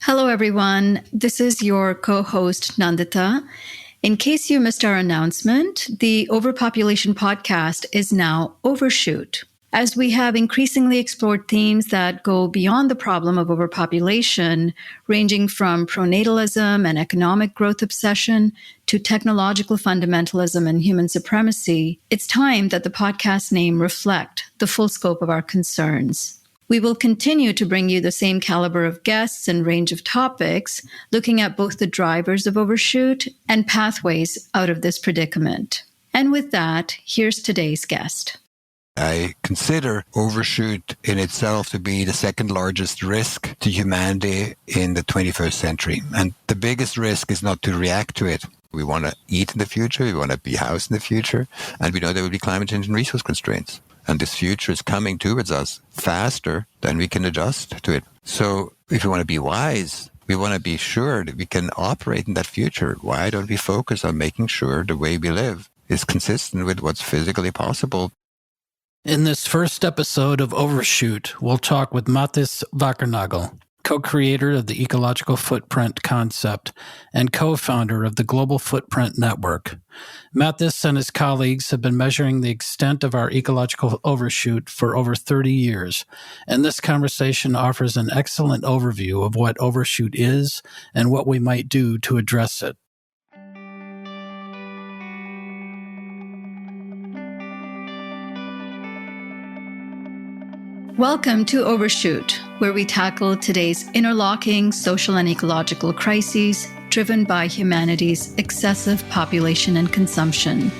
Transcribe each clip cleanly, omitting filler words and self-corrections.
Hello, everyone. This is your co-host, Nandita. In case you missed our announcement, the Overpopulation podcast is now Overshoot. As we have increasingly explored themes that go beyond the problem of overpopulation, ranging from pronatalism and economic growth obsession to technological fundamentalism and human supremacy, it's time that the podcast name reflect the full scope of our concerns. We will continue to bring you the same caliber of guests and range of topics, looking at both the drivers of overshoot and pathways out of this predicament. And with that, here's today's guest. I consider overshoot in itself to be the second largest risk to humanity in the 21st century. And the biggest risk is not to react to it. We want to eat in the future, we want to be housed in the future, and we know there will be climate change and resource constraints. And this future is coming towards us faster than we can adjust to it. So if we want to be wise, we want to be sure that we can operate in that future. Why don't we focus on making sure the way we live is consistent with what's physically possible? In this first episode of Overshoot, we'll talk with Mathis Wackernagel, co-creator of the Ecological Footprint concept and co-founder of the Global Footprint Network. Mathis and his colleagues have been measuring the extent of our ecological overshoot for over 30 years, and this conversation offers an excellent overview of what overshoot is and what we might do to address it. Welcome to Overshoot, where we tackle today's interlocking social and ecological crises driven by humanity's excessive population and consumption.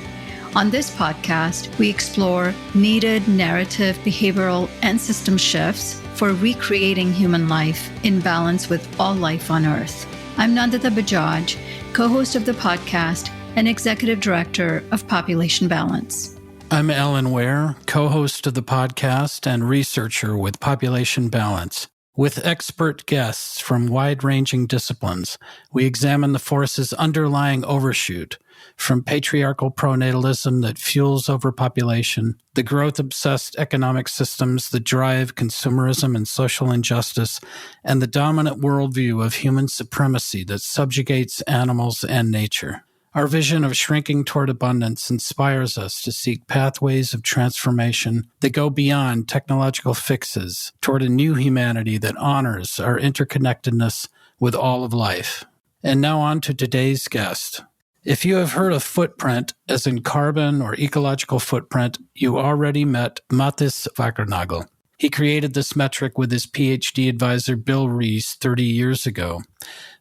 On this podcast, we explore needed narrative, behavioral, and system shifts for recreating human life in balance with all life on Earth. I'm Nandita Bajaj, co-host of the podcast and executive director of Population Balance. I'm Alan Ware, co-host of the podcast and researcher with Population Balance. With expert guests from wide-ranging disciplines, we examine the forces underlying overshoot, from patriarchal pronatalism that fuels overpopulation, the growth-obsessed economic systems that drive consumerism and social injustice, and the dominant worldview of human supremacy that subjugates animals and nature. Our vision of shrinking toward abundance inspires us to seek pathways of transformation that go beyond technological fixes toward a new humanity that honors our interconnectedness with all of life. And now on to today's guest. If you have heard of footprint, as in carbon or ecological footprint, you already met Mathis Wackernagel. He created this metric with his PhD advisor Bill Rees 30 years ago.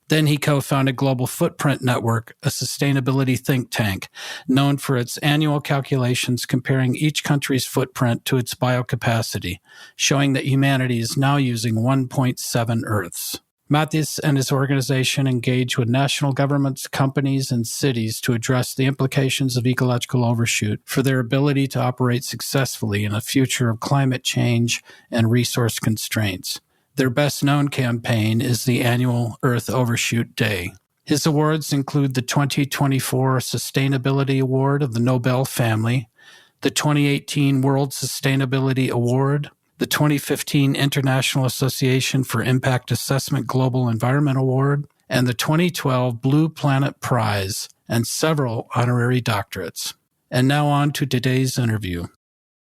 Then he co-founded Global Footprint Network, a sustainability think tank known for its annual calculations comparing each country's footprint to its biocapacity, showing that humanity is now using 1.7 Earths. Mathis and his organization engage with national governments, companies, and cities to address the implications of ecological overshoot for their ability to operate successfully in a future of climate change and resource constraints. Their best-known campaign is the annual Earth Overshoot Day. His awards include the 2024 Sustainability Award of the Nobel Family, the 2018 World Sustainability Award, the 2015 International Association for Impact Assessment Global Environment Award, and the 2012 Blue Planet Prize, and several honorary doctorates. And now on to today's interview.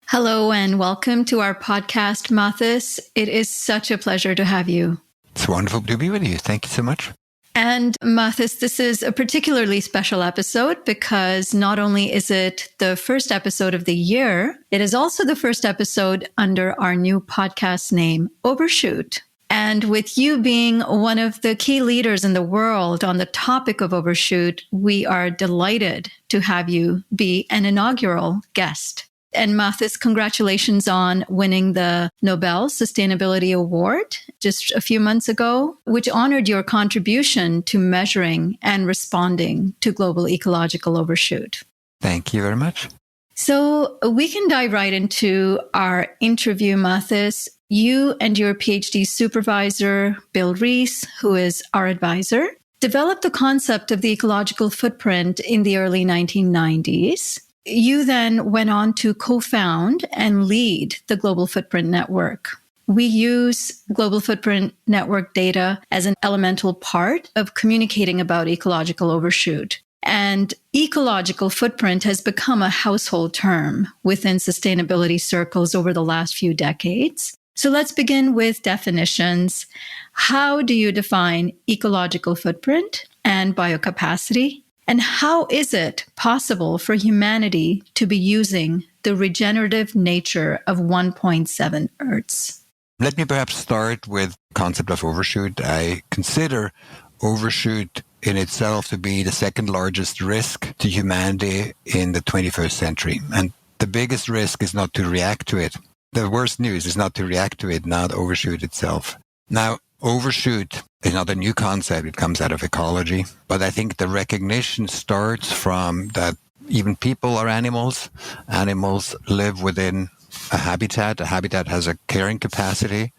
Hello and welcome to our podcast, Mathis. It is such a pleasure to have you. It's wonderful to be with you. Thank you so much. And Mathis, this is a particularly special episode because not only is it the first episode of the year, it is also the first episode under our new podcast name, Overshoot. And with you being one of the key leaders in the world on the topic of overshoot, we are delighted to have you be an inaugural guest. And Mathis, congratulations on winning the Nobel Sustainability Award just a few months ago, which honored your contribution to measuring and responding to global ecological overshoot. Thank you very much. So we can dive right into our interview, Mathis. You and your PhD supervisor, Bill Rees, who is our advisor, developed the concept of the ecological footprint in the early 1990s. You then went on to co-found and lead the Global Footprint Network. We use global footprint network data as an elemental part of communicating about ecological overshoot. And ecological footprint has become a household term within sustainability circles over the last few decades. So let's begin with definitions. How do you define ecological footprint and biocapacity? And how is it possible for humanity to be using the regenerative nature of 1.7 Earths? Let me perhaps start with the concept of overshoot. I consider overshoot in itself to be the second largest risk to humanity in the 21st century. And the biggest risk is not to react to it. The worst news is not to react to it, not overshoot itself. Now, overshoot is not a new concept. It comes out of ecology. But I think the recognition starts from that even people are animals. Animals live within a habitat. A habitat has a carrying capacity.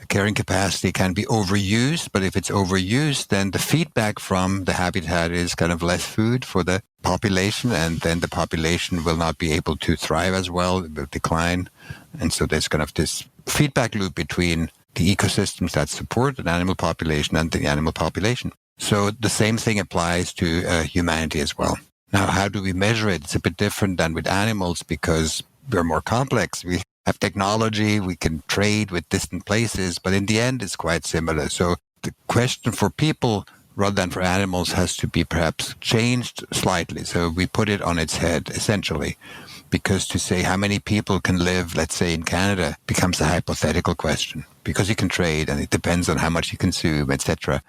A carrying capacity can be overused, but if it's overused, then the feedback from the habitat is kind of less food for the population, and then the population will not be able to thrive as well. It will decline. And so there's kind of this feedback loop between the ecosystems that support an animal population and the animal population. So the same thing applies to humanity as well. Now, how do we measure it? It's a bit different than with animals because we're more complex. We have technology, we can trade with distant places, but in the end, it's quite similar. So the question for people rather than for animals has to be perhaps changed slightly. So we put it on its head, essentially, because to say how many people can live, let's say in Canada, becomes a hypothetical question because you can trade and it depends on how much you consume, etc.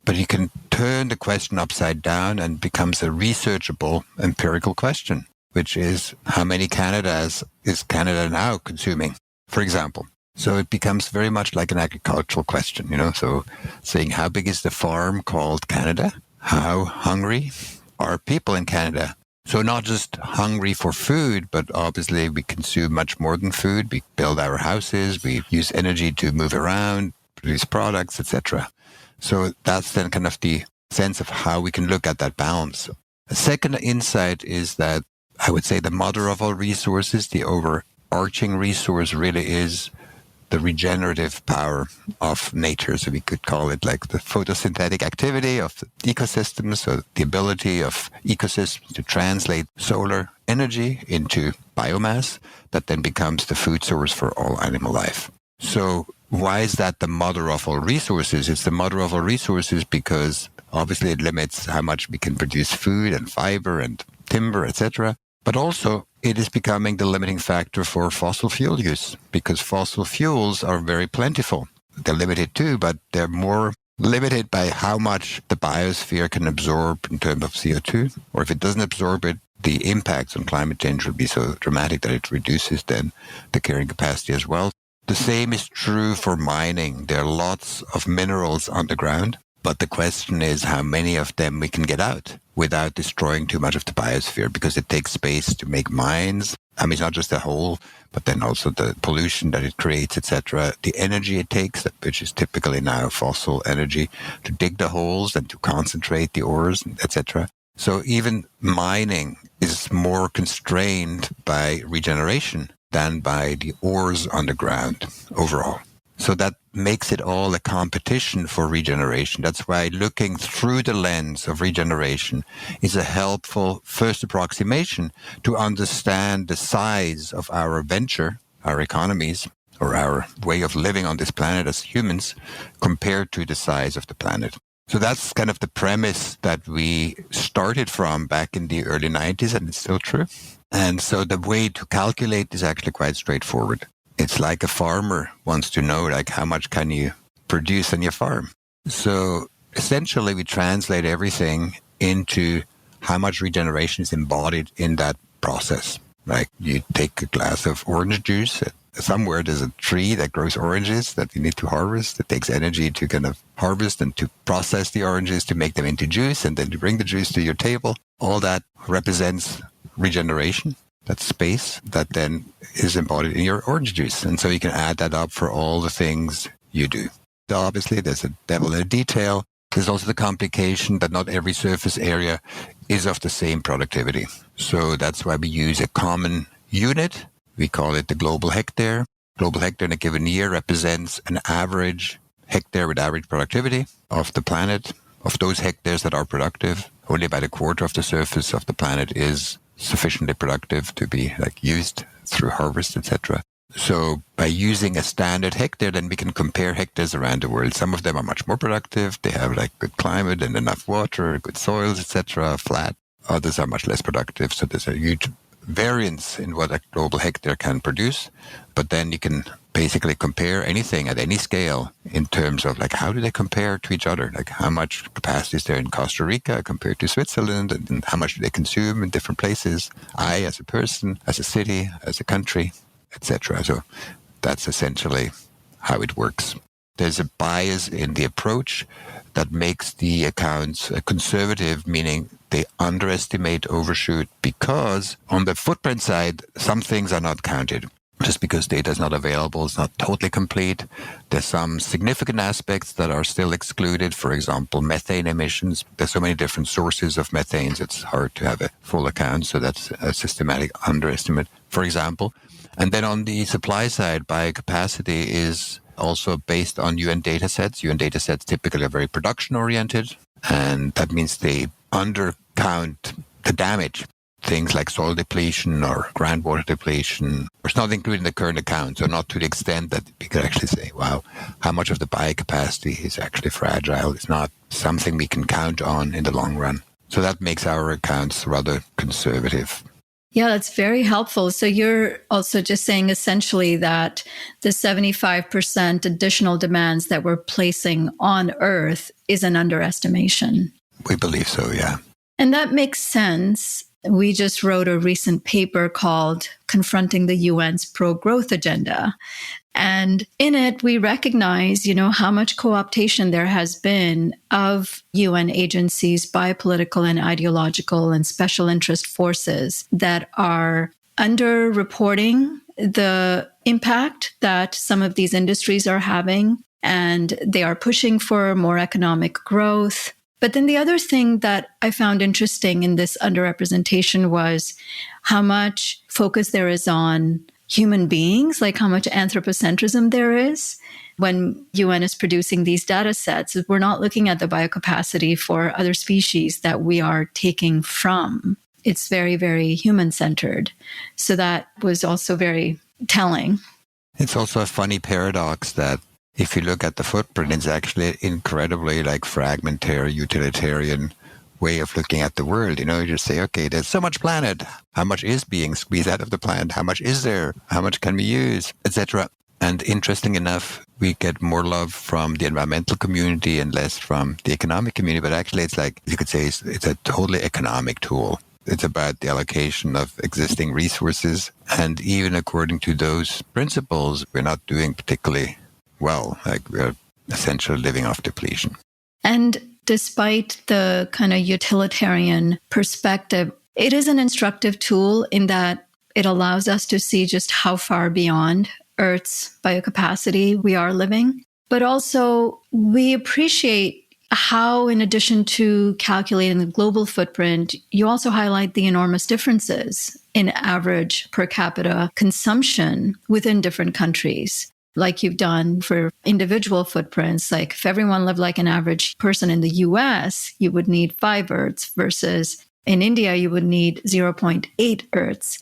But you can turn the question upside down and becomes a researchable empirical question, which is how many Canadas is Canada now consuming, for example. So it becomes very much like an agricultural question, so saying how big is the farm called Canada? How hungry are people in Canada? So not just hungry for food, but obviously we consume much more than food. We build our houses, we use energy to move around, produce products, etc. So that's then kind of the sense of how we can look at that balance. A second insight is that I would say the mother of all resources, the overarching resource really is the regenerative power of nature. So we could call it like the photosynthetic activity of the ecosystems, so the ability of ecosystems to translate solar energy into biomass that then becomes the food source for all animal life. So why is that the mother of all resources? It's the mother of all resources because obviously it limits how much we can produce food and fiber and timber, etc. But also it is becoming the limiting factor for fossil fuel use because fossil fuels are very plentiful. They're limited too, but they're more limited by how much the biosphere can absorb in terms of CO2. Or if it doesn't absorb it, the impacts on climate change will be so dramatic that it reduces then the carrying capacity as well. The same is true for mining. There are lots of minerals underground, but the question is how many of them we can get out without destroying too much of the biosphere because it takes space to make mines. I mean, it's not just the hole, but then also the pollution that it creates, etc. The energy it takes, which is typically now fossil energy, to dig the holes and to concentrate the ores, etc. So even mining is more constrained by regeneration than by the ores underground overall. So that makes it all a competition for regeneration. That's why looking through the lens of regeneration is a helpful first approximation to understand the size of our venture, our economies, or our way of living on this planet as humans compared to the size of the planet. So that's kind of the premise that we started from back in the early 90s, and it's still true. And so the way to calculate is actually quite straightforward. It's like a farmer wants to know, like, how much can you produce on your farm? So essentially, we translate everything into how much regeneration is embodied in that process. Like you take a glass of orange juice. Somewhere there's a tree that grows oranges that you need to harvest. It takes energy to kind of harvest and to process the oranges to make them into juice and then to bring the juice to your table. All that represents regeneration. That space that then is embodied in your orange juice. And so you can add that up for all the things you do. So obviously, there's a devil in the detail. There's also the complication that not every surface area is of the same productivity. So that's why we use a common unit. We call it the global hectare. Global hectare in a given year represents an average hectare with average productivity of the planet. Of those hectares that are productive, only about a quarter of the surface of the planet is sufficiently productive to be used through harvest, etc. So by using a standard hectare, then we can compare hectares around the world. Some of them are much more productive. They have good climate and enough water, good soils, etc., flat. Others are much less productive. So there's a huge variance in what a global hectare can produce. But then you can basically compare anything at any scale in terms of how do they compare to each other? How much capacity is there in Costa Rica compared to Switzerland, and how much do they consume in different places? I, as a person, as a city, as a country, etc. So that's essentially how it works. There's a bias in the approach that makes the accounts conservative, meaning they underestimate overshoot because on the footprint side, some things are not counted. Just because data is not available, it's not totally complete. There's some significant aspects that are still excluded. For example, methane emissions. There's so many different sources of methanes, it's hard to have a full account. So that's a systematic underestimate, for example. And then on the supply side, biocapacity is also based on UN data sets. UN data sets typically are very production-oriented, and that means they undercount the damage. Things like soil depletion or groundwater depletion is not included in the current account, so not to the extent that we could actually say, wow, how much of the biocapacity is actually fragile. It's not something we can count on in the long run. So that makes our accounts rather conservative. Yeah, that's very helpful. So you're also just saying essentially that the 75% additional demands that we're placing on Earth is an underestimation. We believe so, yeah. And that makes sense. We just wrote a recent paper called Confronting the UN's Pro-Growth Agenda. And in it, we recognize, how much co-optation there has been of UN agencies by political and ideological and special interest forces that are underreporting the impact that some of these industries are having, and they are pushing for more economic growth. But then the other thing that I found interesting in this underrepresentation was how much focus there is on human beings, how much anthropocentrism there is. When UN is producing these data sets, we're not looking at the biocapacity for other species that we are taking from. It's very, very human-centered. So that was also very telling. It's also a funny paradox that if you look at the footprint, it's actually incredibly fragmentary, utilitarian way of looking at the world. You just say, okay, there's so much planet. How much is being squeezed out of the planet? How much is there? How much can we use? Etc. And interesting enough, we get more love from the environmental community and less from the economic community. But actually, it's you could say it's a totally economic tool. It's about the allocation of existing resources. And even according to those principles, we're not doing particularly well. We're essentially living off depletion. And despite the kind of utilitarian perspective, it is an instructive tool in that it allows us to see just how far beyond Earth's biocapacity we are living. But also, we appreciate how, in addition to calculating the global footprint, you also highlight the enormous differences in average per capita consumption within different countries. Like you've done for individual footprints, if everyone lived like an average person in the US, you would need 5 Earths versus in India, you would need 0.8 Earths.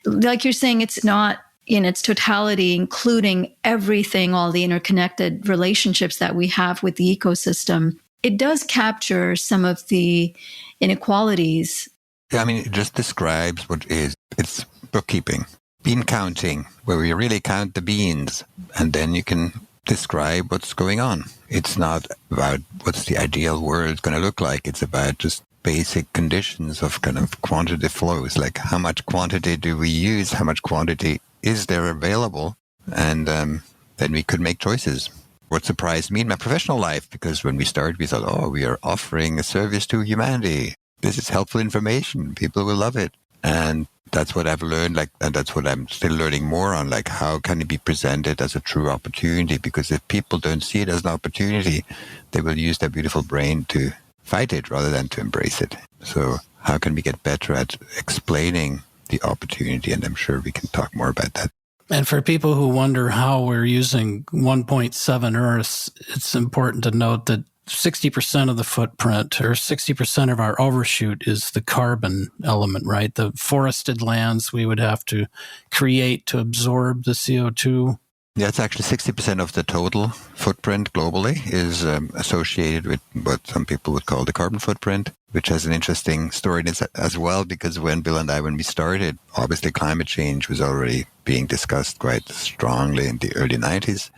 Like you're saying, it's not in its totality, including everything, all the interconnected relationships that we have with the ecosystem. It does capture some of the inequalities. Yeah, it just describes what is. It's bookkeeping. Bean counting, where we really count the beans, and then you can describe what's going on. It's not about what's the ideal world going to look like. It's about just basic conditions of quantity flows, how much quantity do we use, how much quantity is there available, and then we could make choices. What surprised me in my professional life, because when we started, we thought, we are offering a service to humanity. This is helpful information. People will love it. And that's what I've learned, and that's what I'm still learning more on, how can it be presented as a true opportunity? Because if people don't see it as an opportunity, they will use their beautiful brain to fight it rather than to embrace it. So how can we get better at explaining the opportunity? And I'm sure we can talk more about that. And for people who wonder how we're using 1.7 Earths, it's important to note that 60% of the footprint, or 60% of our overshoot, is the carbon element, right? The forested lands we would have to create to absorb the CO2. Yeah, it's actually 60% of the total footprint globally is associated with what some people would call the carbon footprint, which has an interesting story in it as well, because when Bill and I, when we started, obviously climate change was already being discussed quite strongly in the early 90s.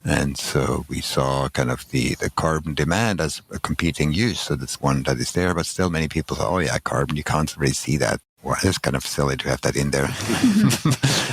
And so we saw kind of the carbon demand as a competing use. So that's one that is there, but still many people thought, oh yeah, carbon, you can't really see that. Well, it's kind of silly to have that in there.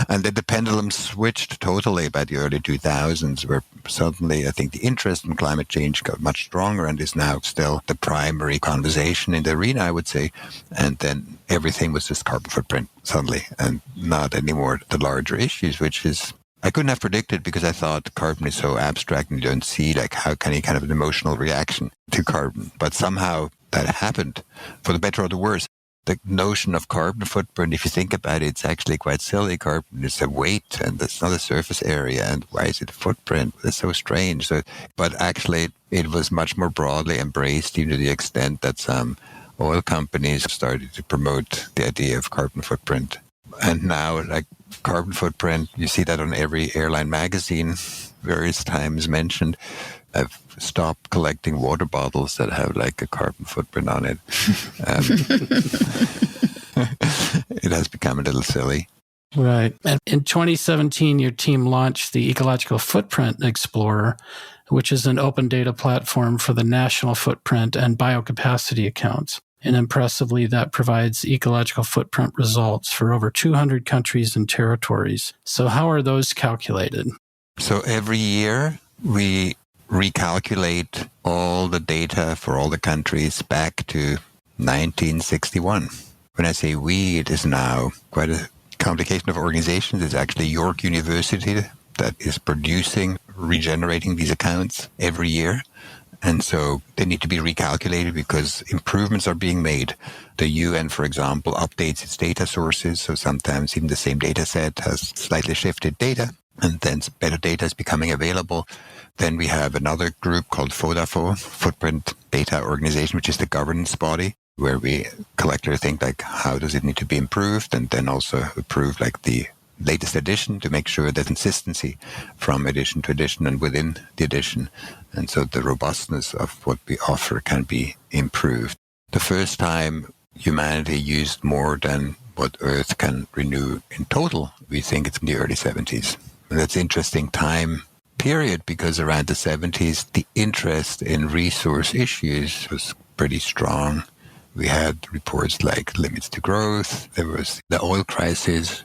And then the pendulum switched totally by the early 2000s, where suddenly I think the interest in climate change got much stronger and is now still the primary conversation in the arena, I would say. And then everything was just carbon footprint suddenly, and not anymore the larger issues, which is, I couldn't have predicted, because I thought carbon is so abstract and you don't see like how can you kind of an emotional reaction to carbon. But somehow that happened, for the better or the worse. The notion of carbon footprint, if you think about it, it's actually quite silly. Carbon is a weight and it's not a surface area. And why is it a footprint? It's so strange. But actually, it was much more broadly embraced, even to the extent that some oil companies started to promote the idea of carbon footprint. And now, like carbon footprint, you see that on every airline magazine, various times mentioned. I've stopped collecting water bottles that have like a carbon footprint on it. It has become a little silly. Right. And in 2017, your team launched the Ecological Footprint Explorer, which is an open data platform for the national footprint and biocapacity accounts. And impressively, that provides ecological footprint results for over 200 countries and territories. So how are those calculated? So every year, we recalculate all the data for all the countries back to 1961. When I say we, it is now quite a complication of organizations. It's actually York University that is producing, regenerating these accounts every year. And so they need to be recalculated because improvements are being made. The UN, for example, updates its data sources. So sometimes even the same data set has slightly shifted data, and then better data is becoming available. Then we have another group called FODAFO, Footprint Data Organization, which is the governance body, where we collectively think like, how does it need to be improved? And then also approve like the latest edition to make sure that consistency from edition to edition and within the edition. And so the robustness of what we offer can be improved. The first time humanity used more than what Earth can renew in total, we think it's in the early 70s. And that's an interesting time period, because around the 70s, the interest in resource issues was pretty strong. We had reports like limits to growth. There was the oil crisis.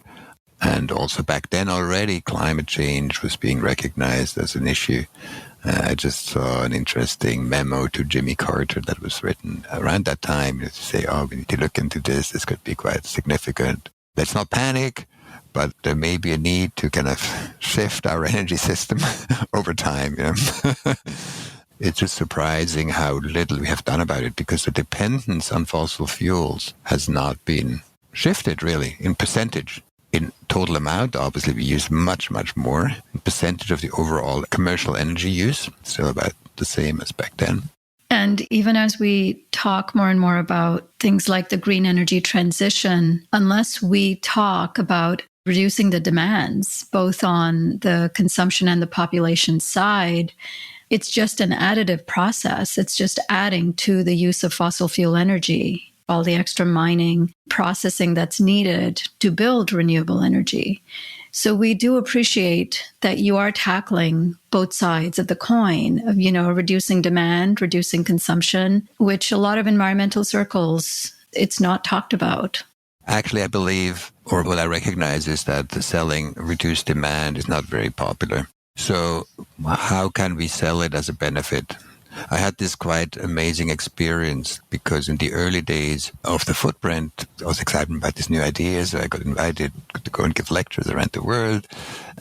And also back then already, climate change was being recognized as an issue. I just saw an interesting memo to Jimmy Carter that was written around that time to say, oh, we need to look into this. This could be quite significant. Let's not panic, but there may be a need to kind of shift our energy system over time. You know? It's just surprising how little we have done about it, because the dependence on fossil fuels has not been shifted really in percentage. In total amount, obviously, we use much, much more. In percentage of the overall commercial energy use, still about the same as back then. And even as we talk more and more about things like the green energy transition, unless we talk about reducing the demands, both on the consumption and the population side, it's just an additive process. It's just adding to the use of fossil fuel energy, all the extra mining, processing that's needed to build renewable energy. So we do appreciate that you are tackling both sides of the coin of, reducing demand, reducing consumption, which a lot of environmental circles, it's not talked about. Actually, I believe, or what I recognize, is that selling reduced demand is not very popular. So how can we sell it as a benefit? I had this quite amazing experience, because in the early days of the footprint, I was excited about these new ideas. I got invited to go and give lectures around the world,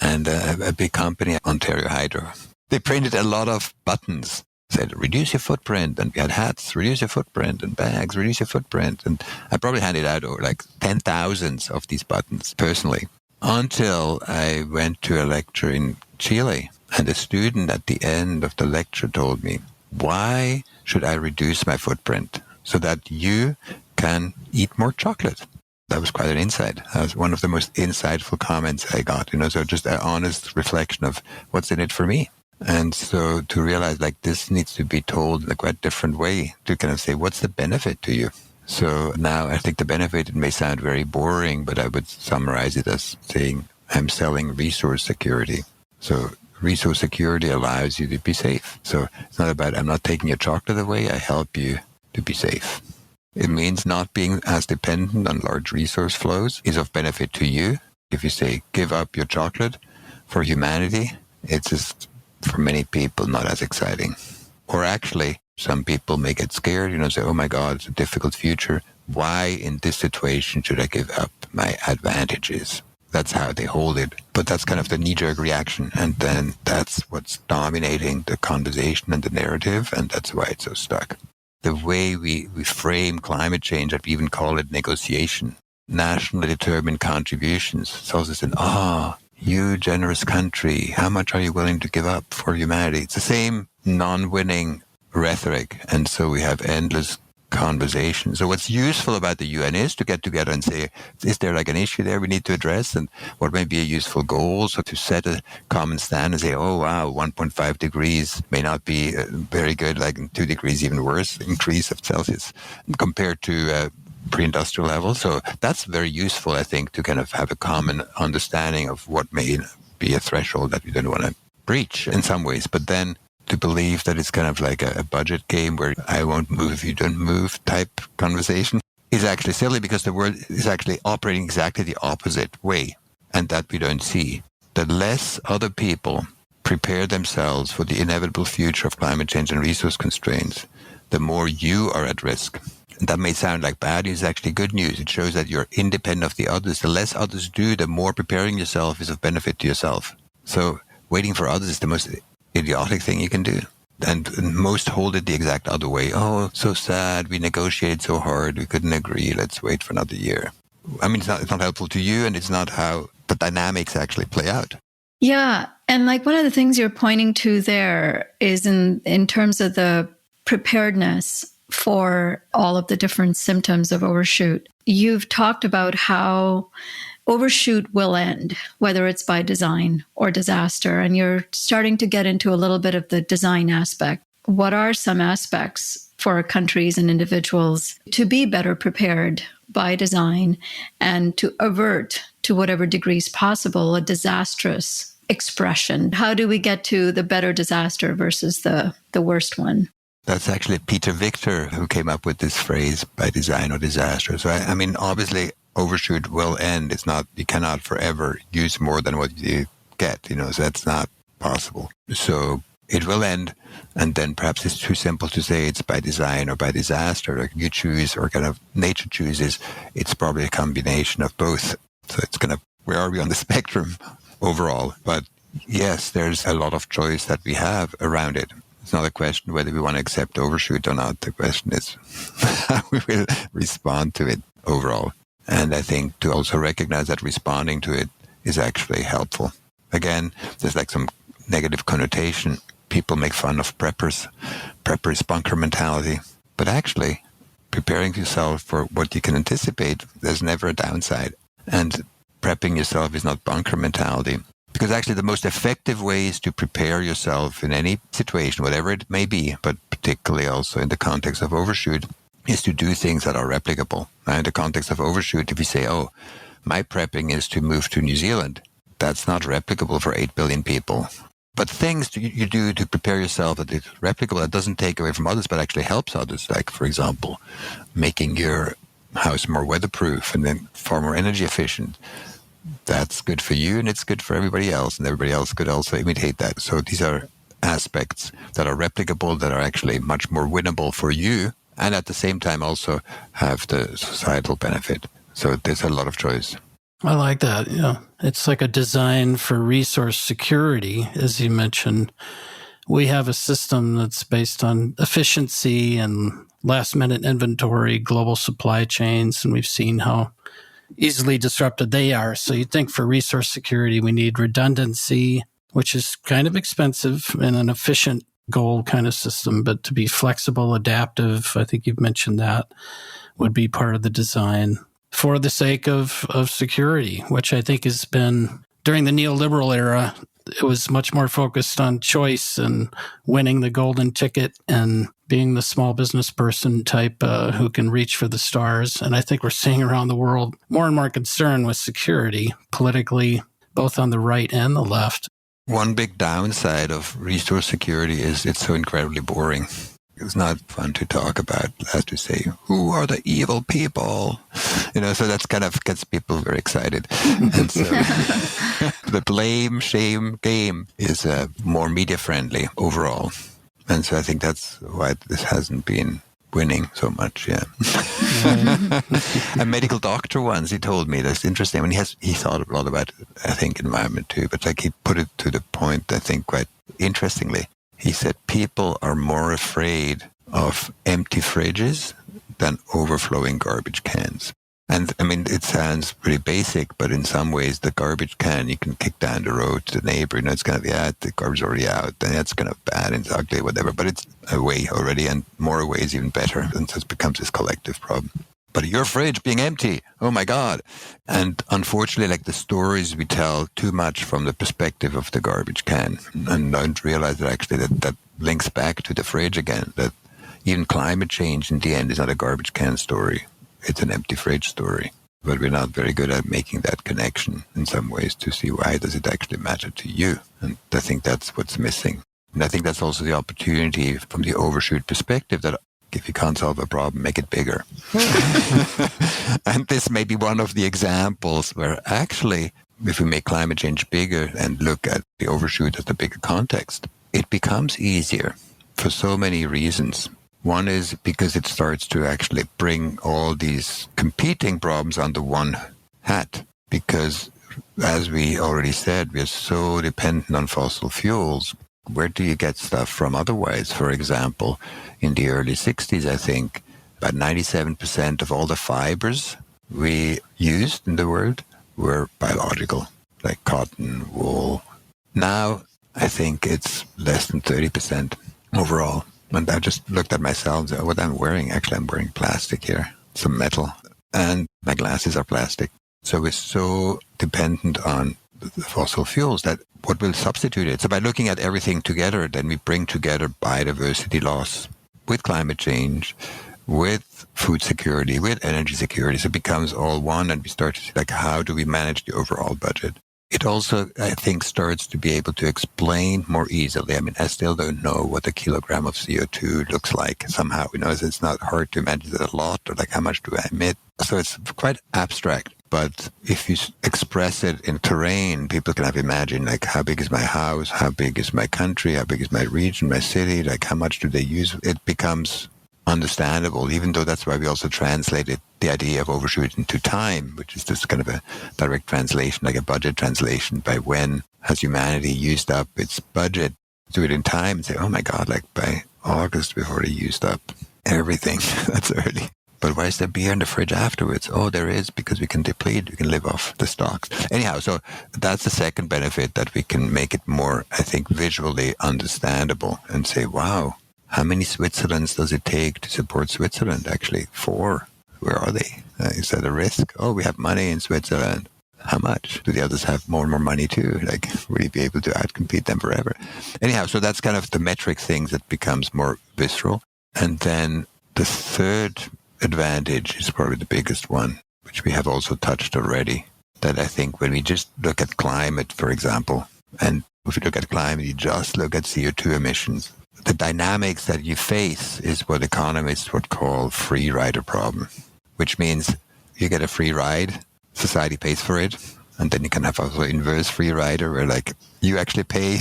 and a big company, Ontario Hydro, they printed a lot of buttons, said, reduce your footprint. And we had hats, reduce your footprint, and bags, reduce your footprint. And I probably handed out over like 10,000 of these buttons personally. until I went to a lecture in Chile. And a student at the end of the lecture told me, why should I reduce my footprint so that you can eat more chocolate? That was quite an insight. That was one of the most insightful comments I got, so just an honest reflection of what's in it for me. And so to realize like this needs to be told in a quite different way to kind of say, what's the benefit to you? So now I think the benefit, it may sound very boring, but I would summarize it as saying I'm selling resource security. So resource security allows you to be safe. So it's not about I'm not taking your chocolate away, I help you to be safe. It means not being as dependent on large resource flows is of benefit to you. If you say give up your chocolate for humanity, it's just for many people not as exciting. Or actually, some people may get scared, say, oh my God, it's a difficult future. Why in this situation should I give up my advantages? That's how they hold it. But that's kind of the knee-jerk reaction. And then that's what's dominating the conversation and the narrative. And that's why it's so stuck. The way we frame climate change, I even call it negotiation, nationally determined contributions. It's also saying, you generous country, how much are you willing to give up for humanity? It's the same non-winning rhetoric. And so we have endless conversation. So what's useful about the UN is to get together and say, is there like an issue there we need to address? And what may be a useful goal? So to set a common stand and say, oh, wow, 1.5 degrees may not be very good, like 2 degrees even worse increase of Celsius compared to pre-industrial level. So that's very useful, I think, to kind of have a common understanding of what may be a threshold that we don't want to breach in some ways. But then to believe that it's kind of like a budget game where I won't move if you don't move type conversation is actually silly, because the world is actually operating exactly the opposite way, and that we don't see. The less other people prepare themselves for the inevitable future of climate change and resource constraints, the more you are at risk. And that may sound like bad news, it's actually good news. It shows that you're independent of the others. The less others do, the more preparing yourself is of benefit to yourself. So waiting for others is the most idiotic thing you can do. And most hold it the exact other way. Oh, so sad. We negotiated so hard. We couldn't agree. Let's wait for another year. I mean, it's not helpful to you, and it's not how the dynamics actually play out. Yeah. And like one of the things you're pointing to there is in terms of the preparedness for all of the different symptoms of overshoot. You've talked about how overshoot will end, whether it's by design or disaster. And you're starting to get into a little bit of the design aspect. What are some aspects for countries and individuals to be better prepared by design and to avert, to whatever degrees possible, a disastrous expression? How do we get to the better disaster versus the worst one? That's actually Peter Victor who came up with this phrase, by design or disaster. So, I mean, obviously, overshoot will end. It's not, you cannot forever use more than what you get, so that's not possible. So it will end. And then perhaps it's too simple to say it's by design or by disaster. Like you choose, or kind of nature chooses, it's probably a combination of both. So it's kind of, where are we on the spectrum overall? But yes, there's a lot of choice that we have around it. It's not a question whether we want to accept overshoot or not. The question is how we will respond to it overall. And I think to also recognize that responding to it is actually helpful. Again, there's like some negative connotation. People make fun of preppers. Preppers, bunker mentality. But actually, preparing yourself for what you can anticipate, there's never a downside. And prepping yourself is not bunker mentality. Because actually the most effective ways to prepare yourself in any situation, whatever it may be, but particularly also in the context of overshoot, is to do things that are replicable. Now, in the context of overshoot, if you say, oh, my prepping is to move to New Zealand, that's not replicable for 8 billion people. But things you do to prepare yourself that is replicable, that doesn't take away from others, but actually helps others. Like, for example, making your house more weatherproof and then far more energy efficient. That's good for you and it's good for everybody else, and everybody else could also imitate that. So these are aspects that are replicable, that are actually much more winnable for you, and at the same time also have the societal benefit. So there's a lot of choice. I like that. Yeah, it's like a design for resource security, as you mentioned. We have a system that's based on efficiency and last-minute inventory, global supply chains, and we've seen how easily disrupted they are. So you'd think for resource security, we need redundancy, which is kind of expensive in an efficient goal kind of system, but to be flexible, adaptive, I think you've mentioned that, would be part of the design for the sake of security, which I think has been, during the neoliberal era, it was much more focused on choice and winning the golden ticket and being the small business person type who can reach for the stars. And I think we're seeing around the world more and more concern with security politically, both on the right and the left. One big downside of resource security is it's so incredibly boring. It's not fun to talk about. As to say, who are the evil people? So that's kind of gets people very excited. And so the blame, shame game is more media friendly overall. And so I think that's why this hasn't been winning so much, yeah. A medical doctor once, he told me, that's interesting. I mean, he thought a lot about, I think, environment too, but like he put it to the point, I think, quite interestingly. He said people are more afraid of empty fridges than overflowing garbage cans. And I mean, it sounds pretty basic, but in some ways, the garbage can, you can kick down the road to the neighbor, it's kind of, the garbage is already out, and that's kind of bad and it's ugly, whatever, but it's away already, and more away is even better. And so it becomes this collective problem. But your fridge being empty, oh my God. And unfortunately, like the stories we tell too much from the perspective of the garbage can, and don't realize that actually that links back to the fridge again, that even climate change in the end is not a garbage can story. It's an empty fridge story. But we're not very good at making that connection in some ways to see why does it actually matter to you. And I think that's what's missing. And I think that's also the opportunity from the overshoot perspective that if you can't solve a problem, make it bigger. And this may be one of the examples where actually, if we make climate change bigger and look at the overshoot as the bigger context, it becomes easier for so many reasons. One is because it starts to actually bring all these competing problems under one hat. Because, as we already said, we are so dependent on fossil fuels. Where do you get stuff from otherwise? For example, in the early 60s, I think, about 97% of all the fibers we used in the world were biological, like cotton, wool. Now, I think it's less than 30% overall. And I just looked at myself, what I'm wearing. Actually, I'm wearing plastic here, some metal, and my glasses are plastic. So we're so dependent on the fossil fuels that what will substitute it? So by looking at everything together, then we bring together biodiversity loss with climate change, with food security, with energy security. So it becomes all one, and we start to see, like, how do we manage the overall budget? It also, I think, starts to be able to explain more easily. I mean, I still don't know what a kilogram of CO2 looks like somehow. It's not hard to imagine that a lot, or like how much do I emit? So it's quite abstract. But if you express it in terrain, people can have imagined, like, how big is my house? How big is my country? How big is my region, my city? Like, how much do they use? It becomes understandable, even though that's why we also translated the idea of overshoot into time, which is just kind of a direct translation, like a budget translation. By when has humanity used up its budget? Do it in time and say, oh my God, like by August, we've already used up everything. That's early. But why is there beer in the fridge afterwards? Oh, there is, because we can deplete, we can live off the stocks. Anyhow, so that's the second benefit, that we can make it more, I think, visually understandable and say, wow, how many Switzerlands does it take to support Switzerland? Actually, 4. Where are they? Is that a risk? Oh, we have money in Switzerland. How much? Do the others have more and more money too? Like, will you be able to outcompete them forever? Anyhow, so that's kind of the metric things that becomes more visceral. And then the third advantage is probably the biggest one, which we have also touched already, that I think when we just look at climate, for example, and if you look at climate, you just look at CO2 emissions, the dynamics that you face is what economists would call free rider problem, which means you get a free ride, society pays for it, and then you can have also inverse free rider, where like you actually pay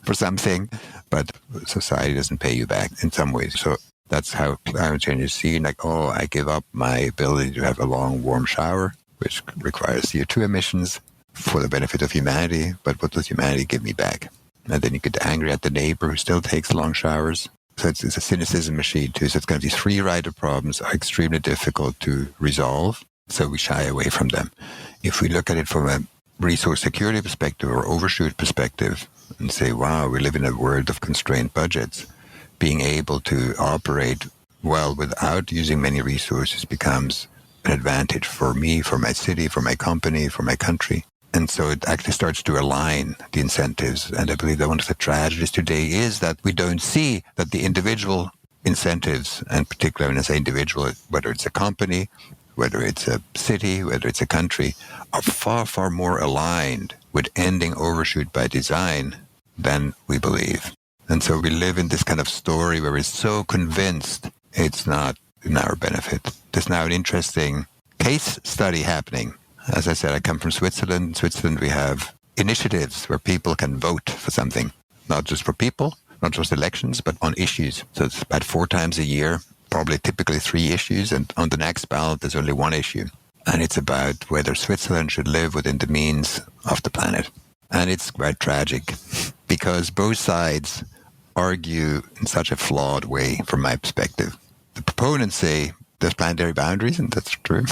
for something, but society doesn't pay you back in some ways. So that's how climate change is seen, like, oh, I give up my ability to have a long, warm shower, which requires CO2 emissions for the benefit of humanity, but what does humanity give me back? And then you get angry at the neighbor who still takes long showers. So it's a cynicism machine too. So it's kind of these free rider problems are extremely difficult to resolve. So we shy away from them. If we look at it from a resource security perspective or overshoot perspective and say, wow, we live in a world of constrained budgets, being able to operate well without using many resources becomes an advantage for me, for my city, for my company, for my country. And so it actually starts to align the incentives. And I believe that one of the tragedies today is that we don't see that the individual incentives, and particularly when I say individual, whether it's a company, whether it's a city, whether it's a country, are far, far more aligned with ending overshoot by design than we believe. And so we live in this kind of story where we're so convinced it's not in our benefit. There's now an interesting case study happening. As I said, I come from Switzerland. In Switzerland, we have initiatives where people can vote for something, not just for people, not just elections, but on issues. So it's about 4 times a year, probably typically 3 issues. And on the next ballot, there's only 1 issue. And it's about whether Switzerland should live within the means of the planet. And it's quite tragic because both sides argue in such a flawed way from my perspective. The proponents say there's planetary boundaries, and that's true.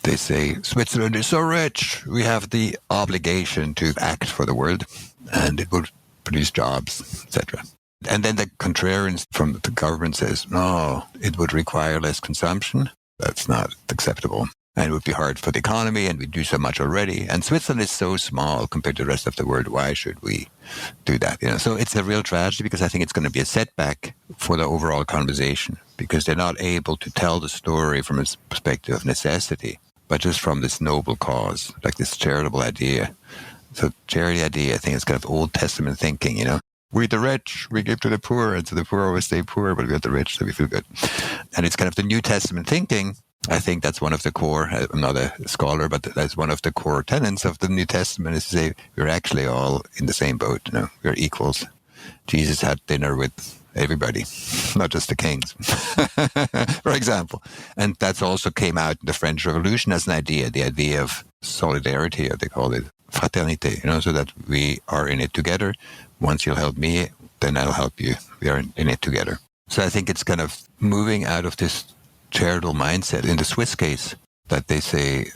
They say Switzerland is so rich, we have the obligation to act for the world, and it will produce jobs, etc. And then the contrarians from the government says, no, it would require less consumption. That's not acceptable. And it would be hard for the economy, and we do so much already. And Switzerland is so small compared to the rest of the world. Why should we do that? So it's a real tragedy because I think it's going to be a setback for the overall conversation because they're not able to tell the story from a perspective of necessity, but just from this noble cause, like this charitable idea. So charity idea, I think it's kind of Old Testament thinking, We the rich, we give to the poor, and so the poor always stay poor, but we have the rich, so we feel good. And it's kind of the New Testament thinking. I think that's one of the core, I'm not a scholar, but that's one of the core tenets of the New Testament is to say we're actually all in the same boat, we're equals. Jesus had dinner with everybody, not just the kings, for example. And that's also came out in the French Revolution as an idea, the idea of solidarity, as they call it, fraternité, so that we are in it together. Once you'll help me, then I'll help you. We are in it together. So I think it's kind of moving out of this charitable mindset in the Swiss case that they say,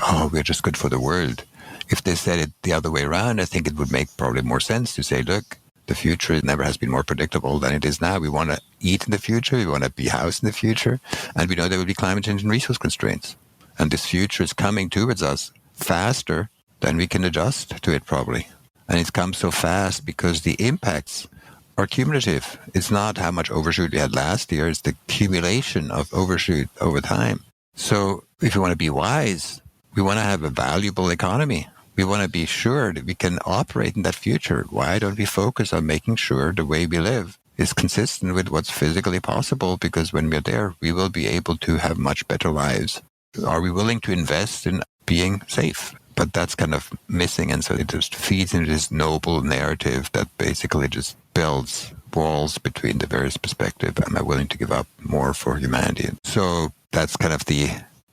oh, we're just good for the world. If they said it the other way around, I think it would make probably more sense to say, look, the future never has been more predictable than it is now. We want to eat in the future. We want to be housed in the future. And we know there will be climate change and resource constraints. And this future is coming towards us faster than we can adjust to it probably. And it's come so fast because the impacts are cumulative. It's not how much overshoot we had last year. It's the accumulation of overshoot over time. So if we want to be wise, we want to have a valuable economy. We want to be sure that we can operate in that future. Why don't we focus on making sure the way we live is consistent with what's physically possible? Because when we're there, we will be able to have much better lives. Are we willing to invest in being safe? But that's kind of missing. And so it just feeds into this noble narrative that basically just builds walls between the various perspectives. Am I willing to give up more for humanity? So that's kind of the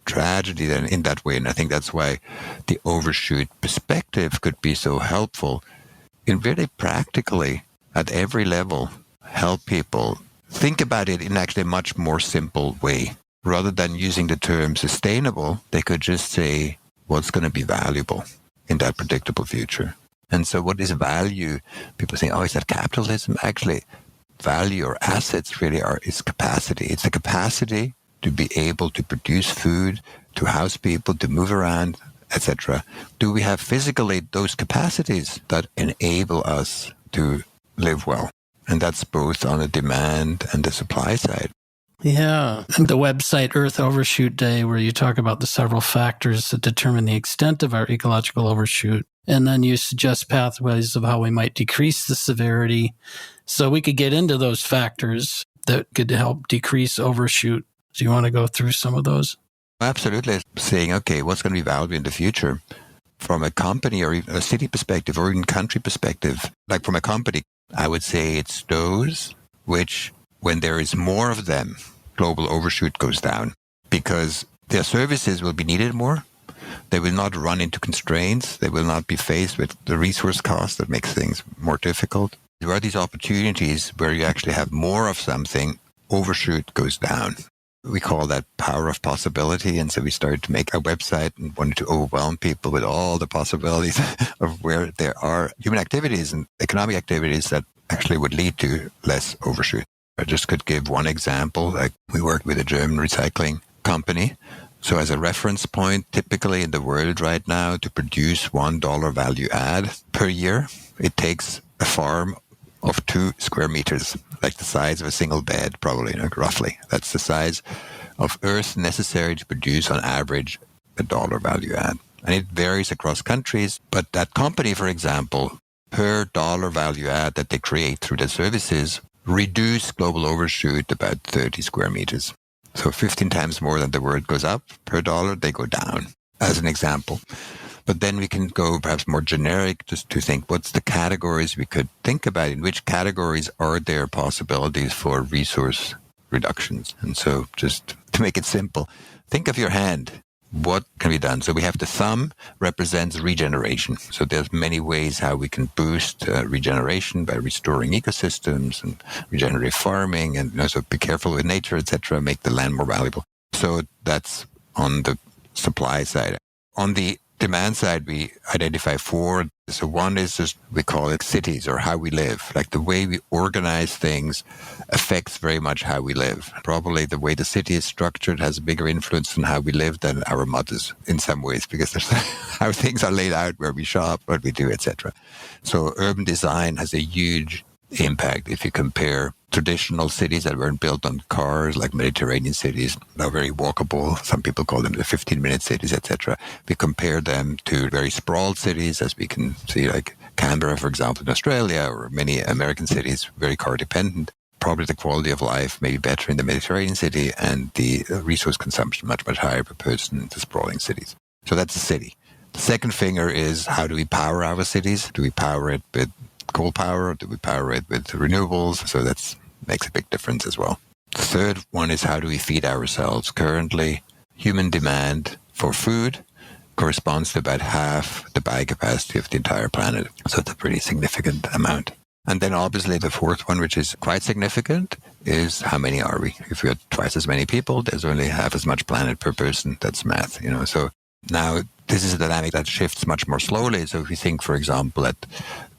tragedy then in that way. And I think that's why the overshoot perspective could be so helpful in really practically at every level, help people think about it in actually a much more simple way. Rather than using the term sustainable, they could just say, what's going to be valuable in that predictable future? And so what is value? People say, oh, is that capitalism? Actually, value or assets really is capacity. It's the capacity to be able to produce food, to house people, to move around, etc. Do we have physically those capacities that enable us to live well? And that's both on the demand and the supply side. Yeah. And the website Earth Overshoot Day, where you talk about the several factors that determine the extent of our ecological overshoot. And then you suggest pathways of how we might decrease the severity. So we could get into those factors that could help decrease overshoot. Do you want to go through some of those? Absolutely. Saying, okay, what's going to be valuable in the future from a company or even a city perspective or even country perspective? Like from a company, I would say it's those which, when there is more of them, global overshoot goes down because their services will be needed more. They will not run into constraints. They will not be faced with the resource cost that makes things more difficult. There are these opportunities where you actually have more of something, overshoot goes down. We call that power of possibility. And so we started to make a website and wanted to overwhelm people with all the possibilities of where there are human activities and economic activities that actually would lead to less overshoot. I just could give one example. Like we worked with a German recycling company. So as a reference point, typically in the world right now, to produce $1 value add per year, it takes a farm of 2 square meters, like the size of a single bed, probably, roughly. That's the size of earth necessary to produce on average $1 value add. And it varies across countries. But that company, for example, per dollar value add that they create through their services, reduce global overshoot about 30 square meters. So 15 times more than the world goes up per dollar, they go down, as an example. But then we can go perhaps more generic just to think what's the categories we could think about. In which categories are there possibilities for resource reductions? And so just to make it simple, think of your hand. What can be done? So we have the thumb represents regeneration. So there's many ways how we can boost regeneration by restoring ecosystems and regenerative farming, and so be careful with nature, etc., make the land more valuable. So that's on the supply side. On the demand side, we identify 4. So one is just, we call it cities, or how we live. Like the way we organize things affects very much how we live. Probably the way the city is structured has a bigger influence on how we live than our mothers in some ways, because there's how things are laid out, where we shop, what we do, etc. So urban design has a huge impact. If you compare traditional cities that weren't built on cars, like Mediterranean cities, are very walkable. Some people call them the 15-minute cities, etc. We compare them to very sprawled cities, as we can see, like Canberra, for example, in Australia, or many American cities, very car dependent. Probably the quality of life may be better in the Mediterranean city, and the resource consumption much, much higher per person in the sprawling cities. So that's the city. The second finger is, how do we power our cities? Do we power it with coal power, or do we power it with renewables? So that makes a big difference as well. The third one is, how do we feed ourselves? Currently, human demand for food corresponds to about half the biocapacity of the entire planet. So it's a pretty significant amount. And then obviously the fourth one, which is quite significant, is how many are we? If we have twice as many people, there's only half as much planet per person. That's math, So now this is a dynamic that shifts much more slowly. So if you think, for example, that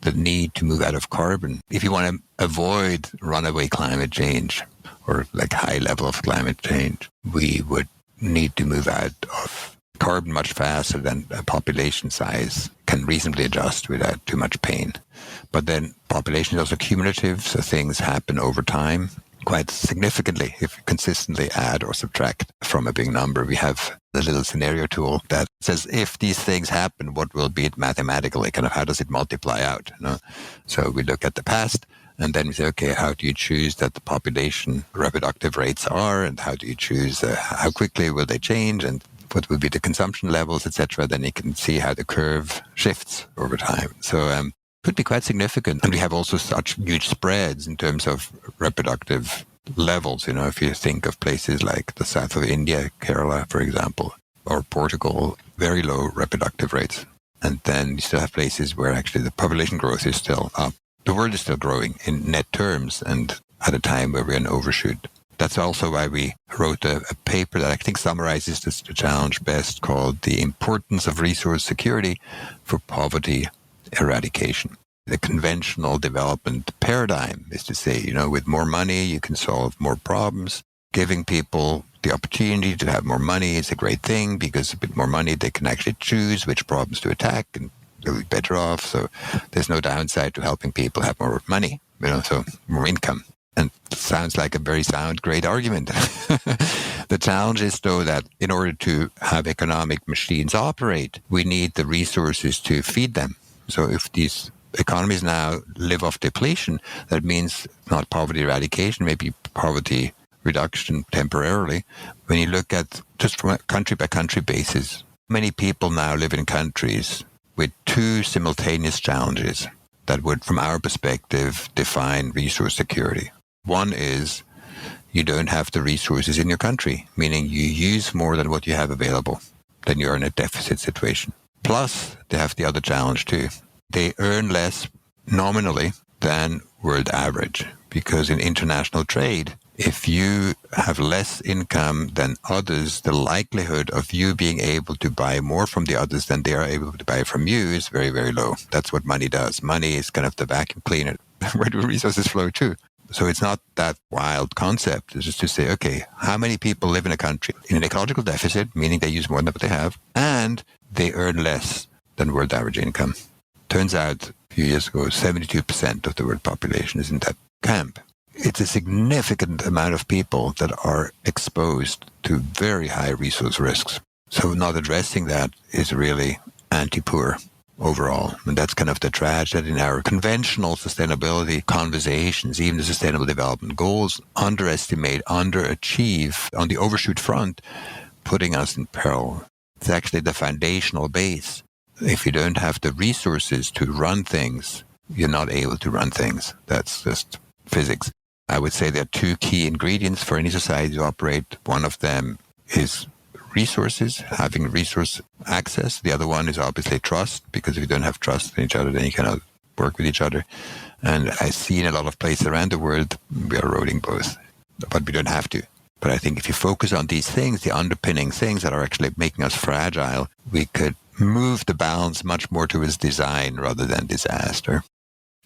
the need to move out of carbon, if you want to avoid runaway climate change, or like high level of climate change, we would need to move out of carbon much faster than a population size can reasonably adjust without too much pain. But then population is also cumulative, so things happen over time quite significantly if you consistently add or subtract from a big number. We have the little scenario tool that says, if these things happen, what will be it mathematically? Kind of how does it multiply out? So we look at the past, and then we say, okay, how do you choose that the population reproductive rates are, and how do you choose how quickly will they change, and what will be the consumption levels, etc. Then you can see how the curve shifts over time. So could be quite significant. And we have also such huge spreads in terms of reproductive levels. If you think of places like the south of India, Kerala, for example, or Portugal, very low reproductive rates. And then you still have places where actually the population growth is still up. The world is still growing in net terms, and at a time where we're in overshoot. That's also why we wrote a paper that I think summarizes the challenge best, called The Importance of Resource Security for Poverty Eradication. The conventional development paradigm is to say, with more money, you can solve more problems. Giving people the opportunity to have more money is a great thing, because with more money, they can actually choose which problems to attack, and they'll be better off. So there's no downside to helping people have more money, so more income. And it sounds like a very sound, great argument. The challenge is, though, that in order to have economic machines operate, we need the resources to feed them. So if these economies now live off depletion, that means not poverty eradication, maybe poverty reduction temporarily. When you look at just from a country-by-country basis, many people now live in countries with 2 simultaneous challenges that would, from our perspective, define resource security. One is, you don't have the resources in your country, meaning you use more than what you have available. Then you're in a deficit situation. Plus, they have the other challenge too. They earn less nominally than world average, because in international trade, If you have less income than others, the likelihood of you being able to buy more from the others than they are able to buy from you is very, very low. That's what money does. Money is kind of the vacuum cleaner. Where do resources flow to? So it's not that wild concept. It's just to say, okay, how many people live in a country in an ecological deficit, meaning they use more than what they have, and they earn less than world average income. Turns out, a few years ago, 72% of the world population is in that camp. It's a significant amount of people that are exposed to very high resource risks. So not addressing that is really anti-poor overall. And that's kind of the tragedy in our conventional sustainability conversations. Even the Sustainable Development Goals underestimate, underachieve on the overshoot front, putting us in peril. It's actually the foundational base. If you don't have the resources to run things, you're not able to run things. That's just physics. I would say there are two key ingredients for any society to operate. One of them is resources, having resource access. The other one is obviously trust, because if you don't have trust in each other, then you cannot work with each other. And I see in a lot of places around the world, we are eroding both, but we don't have to. But I think if you focus on these things, the underpinning things that are actually making us fragile, we could move the balance much more towards design rather than disaster.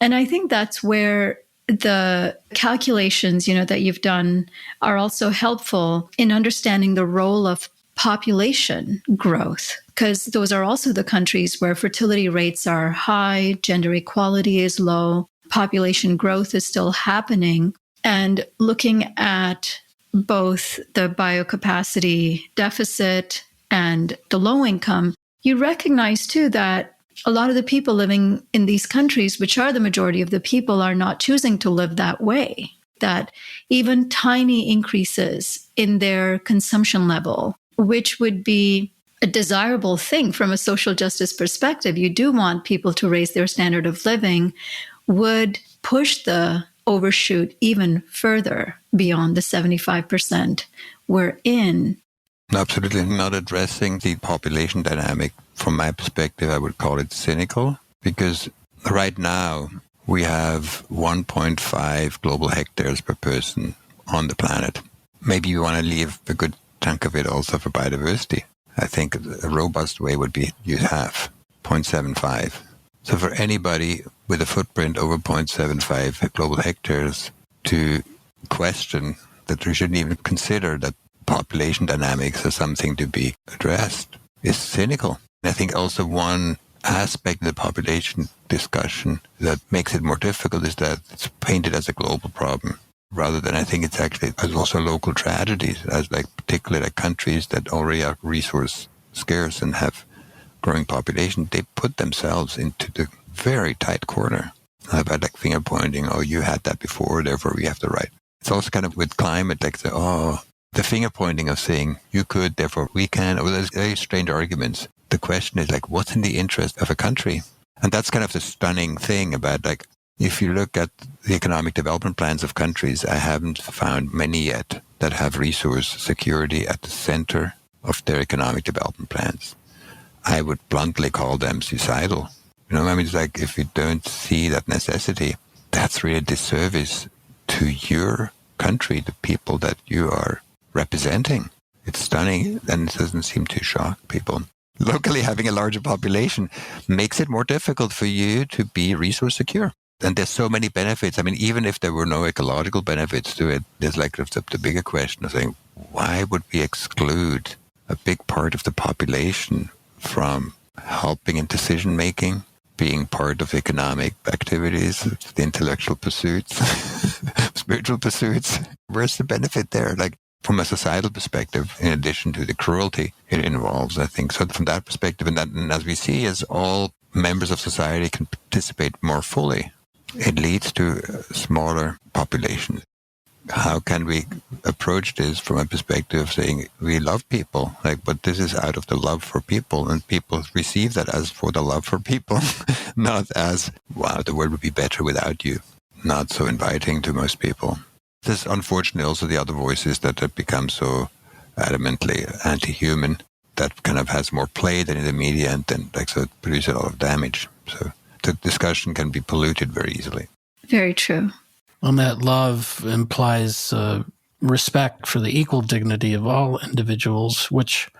And I think that's where the calculations, that you've done are also helpful in understanding the role of population growth, because those are also the countries where fertility rates are high, gender equality is low, population growth is still happening. And looking at both the biocapacity deficit and the low income, you recognize too that a lot of the people living in these countries, which are the majority of the people, are not choosing to live that way. That even tiny increases in their consumption level, which would be a desirable thing from a social justice perspective, you do want people to raise their standard of living, would push the overshoot even further beyond the 75% we're in. Absolutely not addressing the population dynamic. From my perspective, I would call it cynical, because right now we have 1.5 global hectares per person on the planet. Maybe you want to leave a good chunk of it also for biodiversity. I think a robust way would be you have 0.75. So for anybody with a footprint over 0.75 global hectares to question that we shouldn't even consider that population dynamics as something to be addressed is cynical. I think also one aspect of the population discussion that makes it more difficult is that it's painted as a global problem, rather than I think it's actually as also local tragedies, as particularly countries that already are resource scarce and have growing population, they put themselves into the very tight corner. I've had finger pointing, oh, you had that before, therefore we have the right. It's also kind of with climate, the finger pointing of saying you could, therefore we can. There's very strange arguments. The question is what's in the interest of a country? And that's kind of the stunning thing about if you look at the economic development plans of countries, I haven't found many yet that have resource security at the center of their economic development plans. I would bluntly call them suicidal. It's if you don't see that necessity, that's really a disservice to your country, the people that you are representing. It's stunning, and it doesn't seem to shock people. Locally, having a larger population makes it more difficult for you to be resource secure. And there's so many benefits. Even if there were no ecological benefits to it, there's the bigger question of saying, why would we exclude a big part of the population from helping in decision making, being part of economic activities, the intellectual pursuits, spiritual pursuits? Where's the benefit there? From a societal perspective, in addition to the cruelty it involves, I think. So from that perspective, and as we see, as all members of society can participate more fully, it leads to a smaller population. How can we approach this from a perspective of saying we love people, but this is out of the love for people, and people receive that as for the love for people, not as, wow, the world would be better without you. Not so inviting to most people. There's unfortunately also the other voices that have become so adamantly anti-human that kind of has more play than in the media, and then so it produces a lot of damage. So the discussion can be polluted very easily. Very true. And that love implies respect for the equal dignity of all individuals, which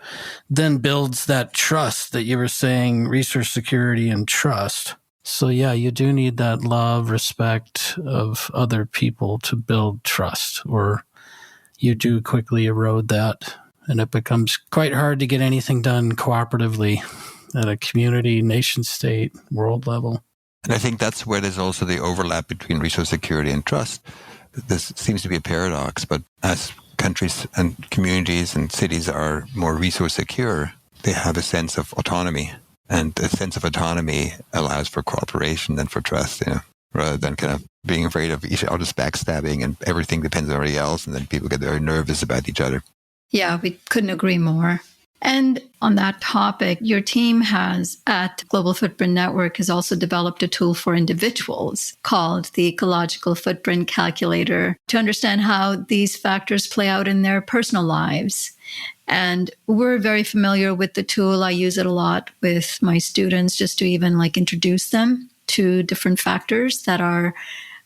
then builds that trust that you were saying, resource security and trust. So yeah, you do need that love, respect of other people to build trust, or you do quickly erode that, and it becomes quite hard to get anything done cooperatively at a community, nation state, world level. And I think that's where there's also the overlap between resource security and trust. This seems to be a paradox, but as countries and communities and cities are more resource secure, they have a sense of autonomy. And a sense of autonomy allows for cooperation and for trust, rather than kind of being afraid of each other's backstabbing and everything depends on everybody else, and then people get very nervous about each other. Yeah, we couldn't agree more. And on that topic, your team has at Global Footprint Network has also developed a tool for individuals called the Ecological Footprint Calculator to understand how these factors play out in their personal lives. And we're very familiar with the tool. I use it a lot with my students just to even introduce them to different factors that are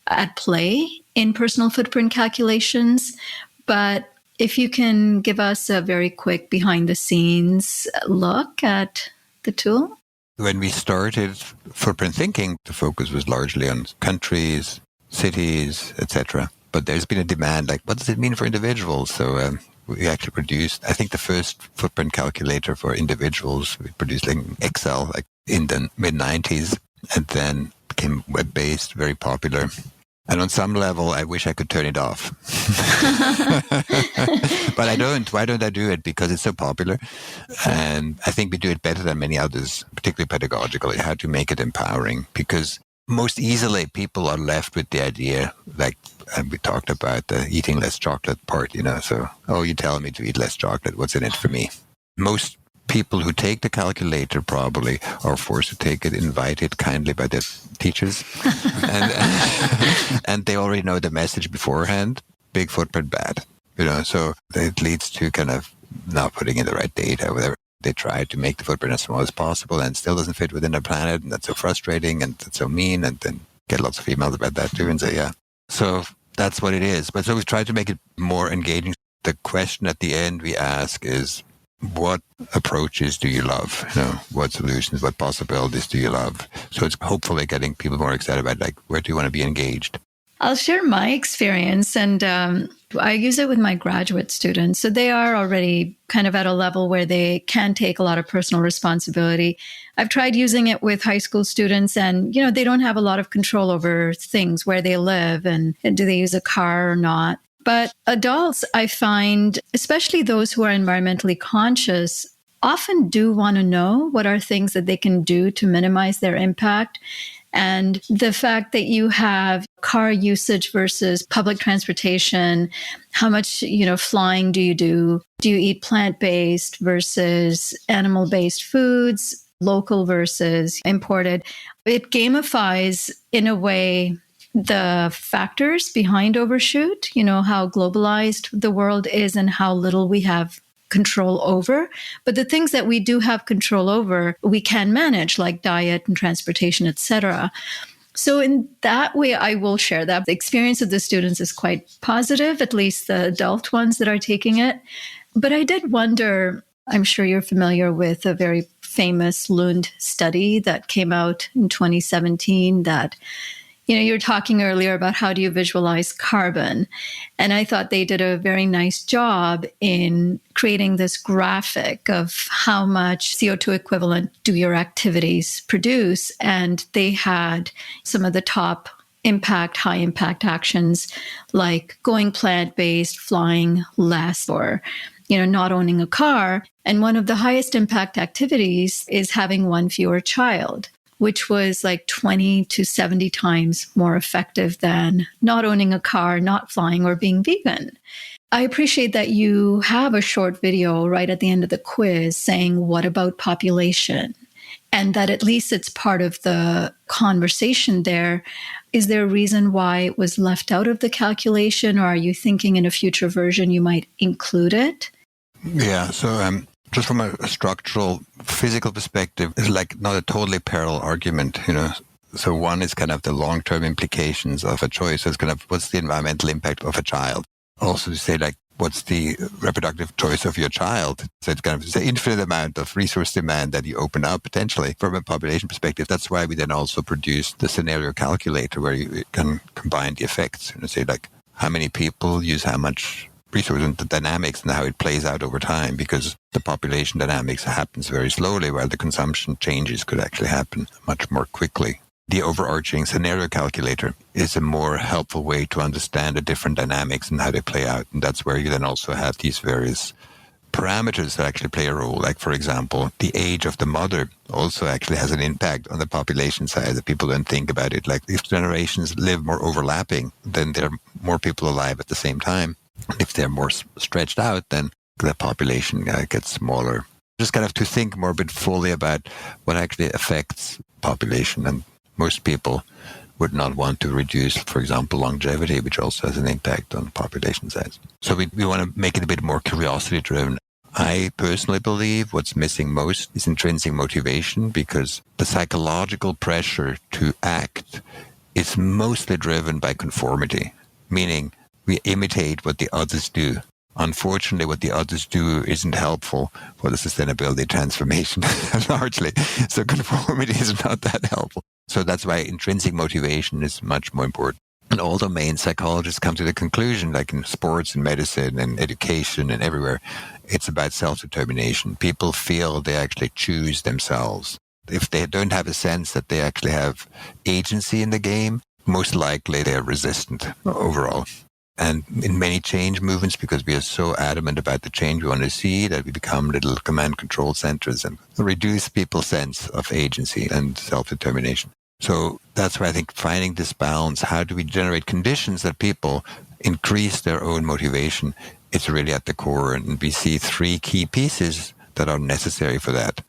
at play in personal footprint calculations. But if you can give us a very quick behind the scenes look at the tool. When we started footprint thinking, the focus was largely on countries, cities, etc. But there's been a demand, what does it mean for individuals? So we actually produced, I think the first footprint calculator for individuals, we produced in Excel in the mid-90s, and then became web-based, very popular. And on some level, I wish I could turn it off. But I don't. Why don't I do it? Because it's so popular. And I think we do it better than many others, particularly pedagogically, how to make it empowering. Because most easily, people are left with the idea, and we talked about the eating less chocolate part, So, you tell me to eat less chocolate. What's in it for me? Most people who take the calculator probably are forced to take it, invited kindly by their teachers. And they already know the message beforehand, big footprint bad. So it leads to kind of not putting in the right data, whatever. They try to make the footprint as small as possible and it still doesn't fit within the planet. And that's so frustrating and that's so mean. And then get lots of emails about that too and say, yeah. So that's what it is. But so we've tried to make it more engaging. The question at the end we ask is, what approaches do you love? What solutions, what possibilities do you love? So it's hopefully getting people more excited about where do you want to be engaged? I'll share my experience, and I use it with my graduate students. So they are already kind of at a level where they can take a lot of personal responsibility. I've tried using it with high school students, and they don't have a lot of control over things, where they live, and do they use a car or not. But adults, I find, especially those who are environmentally conscious, often do want to know what are things that they can do to minimize their impact. And the fact that you have car usage versus public transportation, how much, flying do you do? Do you eat plant-based versus animal-based foods, local versus imported? It gamifies, in a way, the factors behind overshoot, how globalized the world is and how little we have control over. But the things that we do have control over, we can manage, like diet and transportation, etc. So in that way, I will share that. The experience of the students is quite positive, at least the adult ones that are taking it. But I did wonder, I'm sure you're familiar with a very famous Lund study that came out in 2017 that you were talking earlier about how do you visualize carbon. And I thought they did a very nice job in creating this graphic of how much CO2 equivalent do your activities produce. And they had some of the top high impact actions like going plant-based, flying less, or not owning a car. And one of the highest impact activities is having one fewer child, which was 20 to 70 times more effective than not owning a car, not flying, or being vegan. I appreciate that you have a short video right at the end of the quiz saying, what about population? And that at least it's part of the conversation there. Is there a reason why it was left out of the calculation, or are you thinking in a future version you might include it? Yeah, so just from a structural, physical perspective, it's not a totally parallel argument, So one is kind of the long-term implications of a choice. It's kind of what's the environmental impact of a child. Also to say, like, what's the reproductive choice of your child? So it's kind of the infinite amount of resource demand that you open up potentially from a population perspective. That's why we then also produce the scenario calculator where you can combine the effects and say, like, how many people use how much resource and the dynamics and how it plays out over time, because the population dynamics happens very slowly while the consumption changes could actually happen much more quickly. The overarching scenario calculator is a more helpful way to understand the different dynamics and how they play out. And that's where you then also have these various parameters that actually play a role. Like, for example, the age of the mother also actually has an impact on the population side that people don't think about it. Like, if generations live more overlapping, then there are more people alive at the same time. And if they're more stretched out, then the population gets smaller. Just kind of to think more a bit fully about what actually affects population. And most people would not want to reduce, for example, longevity, which also has an impact on population size. So we want to make it a bit more curiosity-driven. I personally believe what's missing most is intrinsic motivation, because the psychological pressure to act is mostly driven by conformity, meaning we imitate what the others do. Unfortunately, what the others do isn't helpful for the sustainability transformation largely. So conformity is not that helpful. So that's why intrinsic motivation is much more important. And all domain psychologists come to the conclusion, like in sports and medicine and education and everywhere, it's about self-determination. People feel they actually choose themselves. If they don't have a sense that they actually have agency in the game, most likely they're resistant overall. And in many change movements, because we are so adamant about the change we want to see, that we become little command control centers and reduce people's sense of agency and self-determination. So that's why I think finding this balance, how do we generate conditions that people increase their own motivation, it's really at the core. And we see three key pieces that are necessary for that.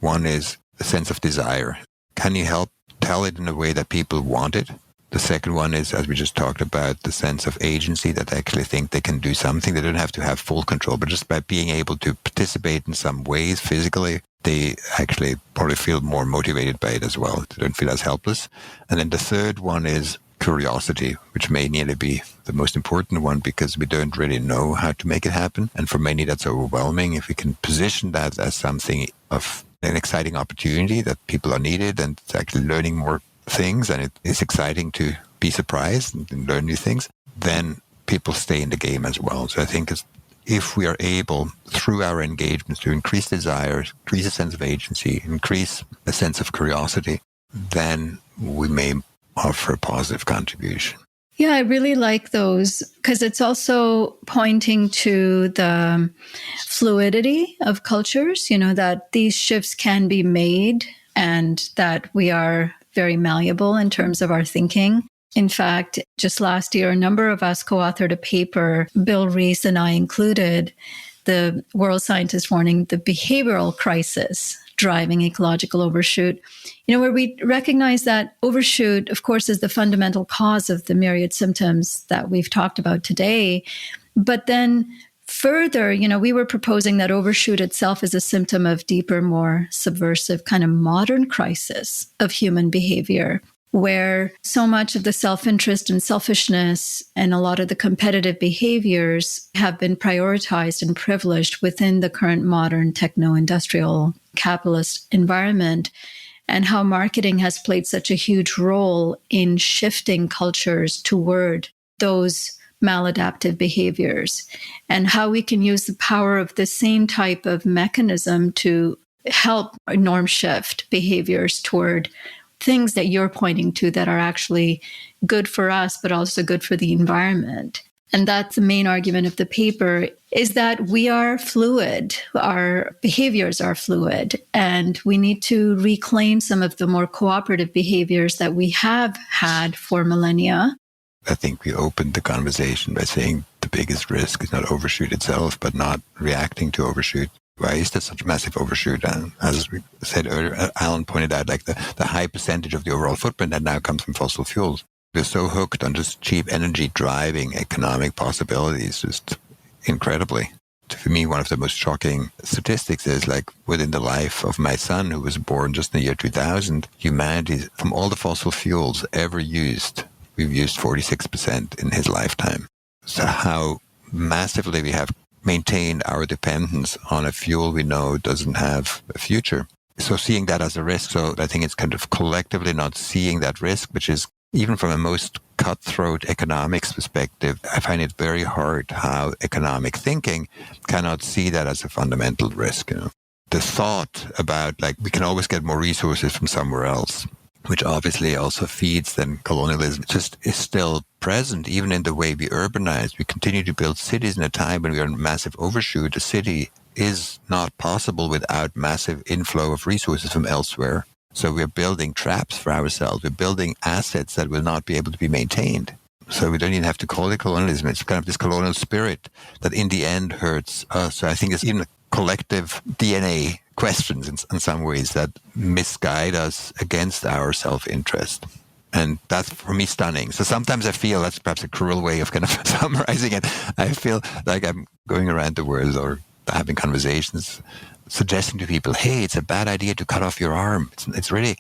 One is a sense of desire. Can you help tell it in a way that people want it? The second one is, as we just talked about, the sense of agency, that they actually think they can do something. They don't have to have full control, but just by being able to participate in some ways physically, they actually probably feel more motivated by it as well. They don't feel as helpless. And then the third one is curiosity, which may nearly be the most important one, because we don't really know how to make it happen. And for many, that's overwhelming. If we can position that as something of an exciting opportunity, that people are needed and it's actually learning more things, and it is exciting to be surprised and learn new things, then people stay in the game as well. So I think if we are able, through our engagements, to increase desire, increase a sense of agency, increase a sense of curiosity, then we may offer a positive contribution. Yeah, I really like those, because it's also pointing to the fluidity of cultures, that these shifts can be made and that we are very malleable in terms of our thinking. In fact, just last year, a number of us co-authored a paper, Bill Rees and I included, the World Scientist Warning, the behavioral crisis driving ecological overshoot, where we recognize that overshoot, of course, is the fundamental cause of the myriad symptoms that we've talked about today. But then further, we were proposing that overshoot itself is a symptom of deeper, more subversive kind of modern crisis of human behavior, where so much of the self-interest and selfishness and a lot of the competitive behaviors have been prioritized and privileged within the current modern techno-industrial capitalist environment, and how marketing has played such a huge role in shifting cultures toward those maladaptive behaviors, and how we can use the power of the same type of mechanism to help norm shift behaviors toward things that you're pointing to that are actually good for us, but also good for the environment. And that's the main argument of the paper, is that we are fluid. Our behaviors are fluid, and we need to reclaim some of the more cooperative behaviors that we have had for millennia. I think we opened the conversation by saying the biggest risk is not overshoot itself, but not reacting to overshoot. Why is there such massive overshoot? And as we said earlier, Alan pointed out, like the high percentage of the overall footprint that now comes from fossil fuels. We're so hooked on just cheap energy driving economic possibilities, just incredibly. For me, one of the most shocking statistics is, like, within the life of my son, who was born just in the year 2000, humanity, from all the fossil fuels ever used, we've used 46% in his lifetime. So how massively we have maintained our dependence on a fuel we know doesn't have a future. So seeing that as a risk, so I think it's kind of collectively not seeing that risk, which is even from a most cutthroat economics perspective, I find it very hard how economic thinking cannot see that as a fundamental risk. The thought about we can always get more resources from somewhere else, which obviously also feeds then colonialism, just is still present even in the way we urbanize. We continue to build cities in a time when we are in massive overshoot. A city is not possible without massive inflow of resources from elsewhere. So we're building traps for ourselves. We're building assets that will not be able to be maintained. So we don't even have to call it colonialism. It's kind of this colonial spirit that in the end hurts us. So I think it's even collective DNA questions in some ways that misguide us against our self-interest. And that's, for me, stunning. So sometimes I feel that's perhaps a cruel way of kind of summarizing it. I feel like I'm going around the world or having conversations suggesting to people, hey, it's a bad idea to cut off your arm. It's really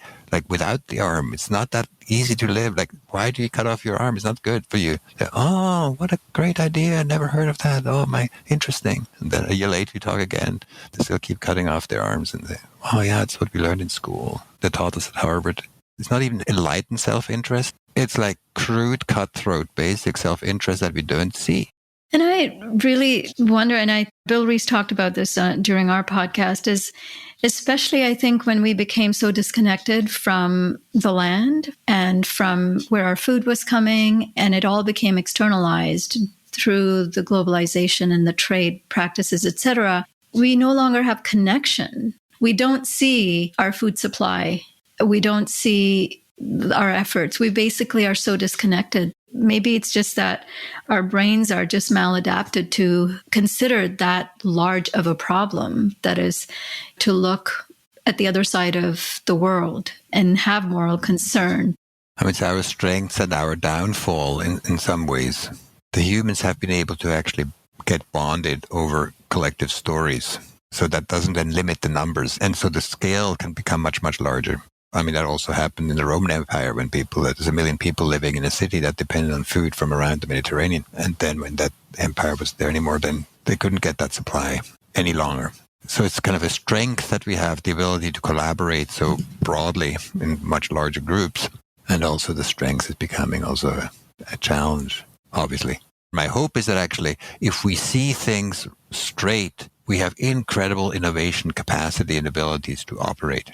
without the arm, it's not that easy to live. Why do you cut off your arm? It's not good for you. Oh, what a great idea. I never heard of that. Oh, interesting. And then a year later, you talk again. They still keep cutting off their arms and say, oh, yeah, it's what we learned in school. They taught us at Harvard. It's not even enlightened self-interest. It's crude, cutthroat, basic self-interest that we don't see. And I really wonder, and Bill Reese talked about this during our podcast, is especially I think when we became so disconnected from the land and from where our food was coming, and it all became externalized through the globalization and the trade practices, et cetera, we no longer have connection. We don't see our food supply. We don't see our efforts. We basically are so disconnected. Maybe it's just that our brains are just maladapted to consider that large of a problem, that is to look at the other side of the world and have moral concern. It's our strength and our downfall in some ways. The humans have been able to actually get bonded over collective stories. So that doesn't then limit the numbers. And so the scale can become much, much larger. That also happened in the Roman Empire when there's 1 million people living in a city that depended on food from around the Mediterranean. And then when that empire was there anymore, then they couldn't get that supply any longer. So it's kind of a strength that we have, the ability to collaborate so broadly in much larger groups. And also the strength is becoming also a challenge, obviously. My hope is that actually, if we see things straight, we have incredible innovation capacity and abilities to operate.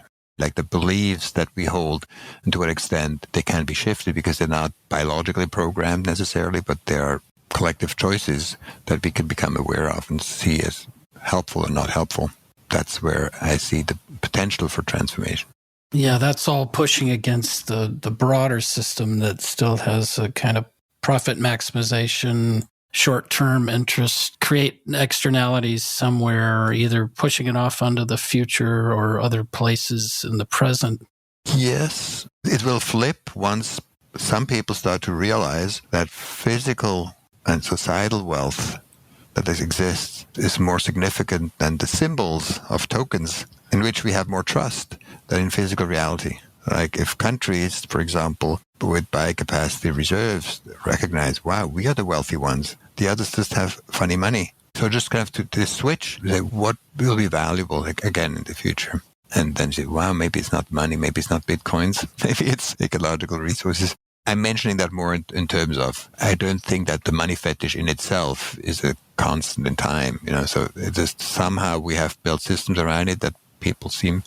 The beliefs that we hold, and to what extent they can be shifted because they're not biologically programmed necessarily, but they are collective choices that we can become aware of and see as helpful or not helpful. That's where I see the potential for transformation. Yeah, that's all pushing against the broader system that still has a kind of profit maximization, short-term interest, create externalities somewhere, either pushing it off onto the future or other places in the present. Yes, it will flip once some people start to realize that physical and societal wealth that exists is more significant than the symbols of tokens in which we have more trust than in physical reality. If countries, for example, with biocapacity reserves recognize, wow, we are the wealthy ones. The others just have funny money. So just kind of to switch, what will be valuable again in the future? And then say, wow, maybe it's not money, maybe it's not bitcoins, maybe it's ecological resources. I'm mentioning that more in terms of, I don't think that the money fetish in itself is a constant in time. So it just somehow we have built systems around it that people seem,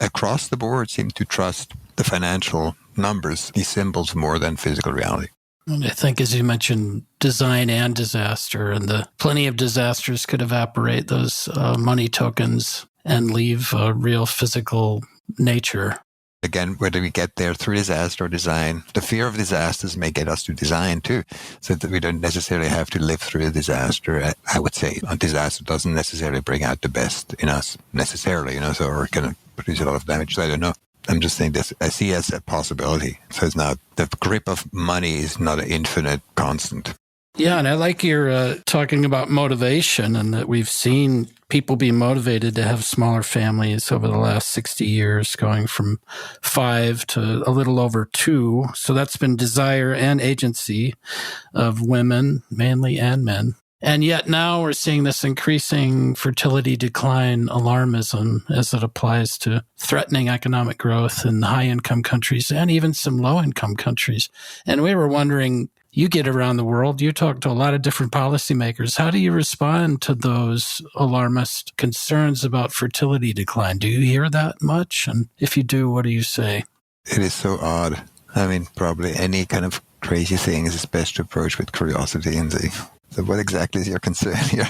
across the board, seem to trust the financial numbers, these symbols, more than physical reality. And I think, as you mentioned, design and disaster, and plenty of disasters could evaporate those money tokens and leave a real physical nature. Again, whether we get there through disaster or design, the fear of disasters may get us to design too, so that we don't necessarily have to live through a disaster. I would say a disaster doesn't necessarily bring out the best in us necessarily, so or can produce a lot of damage. So I don't know. I'm just saying this, I see as a possibility. So it's not, the grip of money is not an infinite constant. Yeah, and I like your talking about motivation, and that we've seen people be motivated to have smaller families over the last 60 years, going from 5 to a little over 2. So that's been desire and agency of women, mainly, and men. And yet now we're seeing this increasing fertility decline alarmism as it applies to threatening economic growth in high-income countries and even some low-income countries. And we were wondering, you get around the world, you talk to a lot of different policymakers. How do you respond to those alarmist concerns about fertility decline? Do you hear that much? And if you do, what do you say? It is so odd. I mean, probably any kind of crazy thing is best to approach with curiosity and say, so what exactly is your concern here?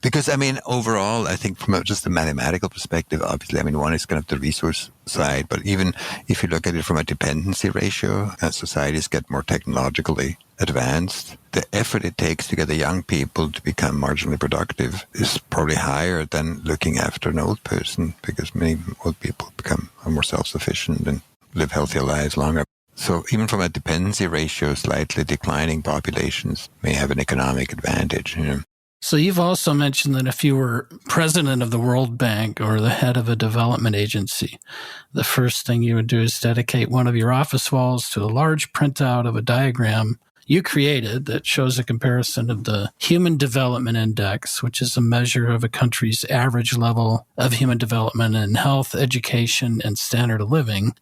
Because, I mean, overall, I think from just a mathematical perspective, obviously, I mean, one is kind of the resource side, but even if you look at it from a dependency ratio, as societies get more technologically advanced, the effort it takes to get the young people to become marginally productive is probably higher than looking after an old person, because many old people become more self-sufficient and live healthier lives longer. So even from a dependency ratio, slightly declining populations may have an economic advantage. So you've also mentioned that if you were president of the World Bank or the head of a development agency, the first thing you would do is dedicate one of your office walls to a large printout of a diagram you created that shows a comparison of the Human Development Index, which is a measure of a country's average level of human development in health, education, and standard of living.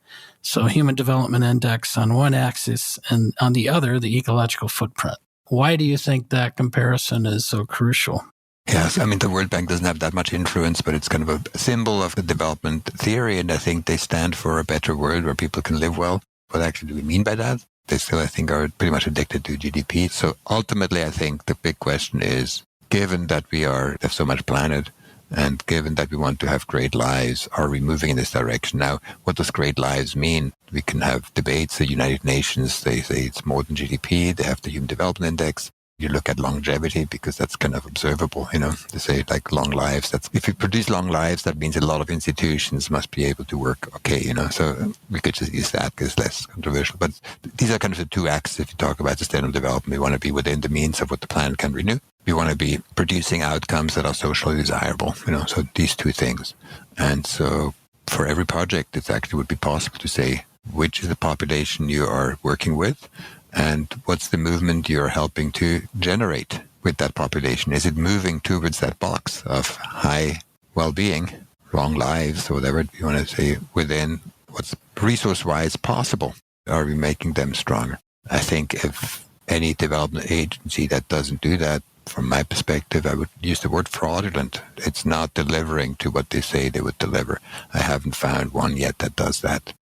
So Human Development Index on one axis and on the other, the ecological footprint. Why do you think that comparison is so crucial? Yes, I mean, the World Bank doesn't have that much influence, but it's kind of a symbol of the development theory, and I think they stand for a better world where people can live well. What actually do we mean by that? They still, I think, are pretty much addicted to GDP. So ultimately, I think the big question is, given that we have so much planet, and given that we want to have great lives, are we moving in this direction? Now, what does great lives mean? We can have debates. The United Nations, they say it's more than GDP. They have the Human Development Index. You look at longevity because that's kind of observable, They say like long lives. If you produce long lives, that means a lot of institutions must be able to work okay, So we could just use that because it's less controversial. But these are kind of the two axes if you talk about sustainable development. We want to be within the means of what the planet can renew. We want to be producing outcomes that are socially desirable, So these two things. And so for every project, it actually would be possible to say which is the population you are working with, and what's the movement you're helping to generate with that population? Is it moving towards that box of high well-being, long lives, or whatever you want to say, within what's resource-wise possible? Are we making them stronger? I think if any development agency that doesn't do that, from my perspective, I would use the word fraudulent. It's not delivering to what they say they would deliver. I haven't found one yet that does that.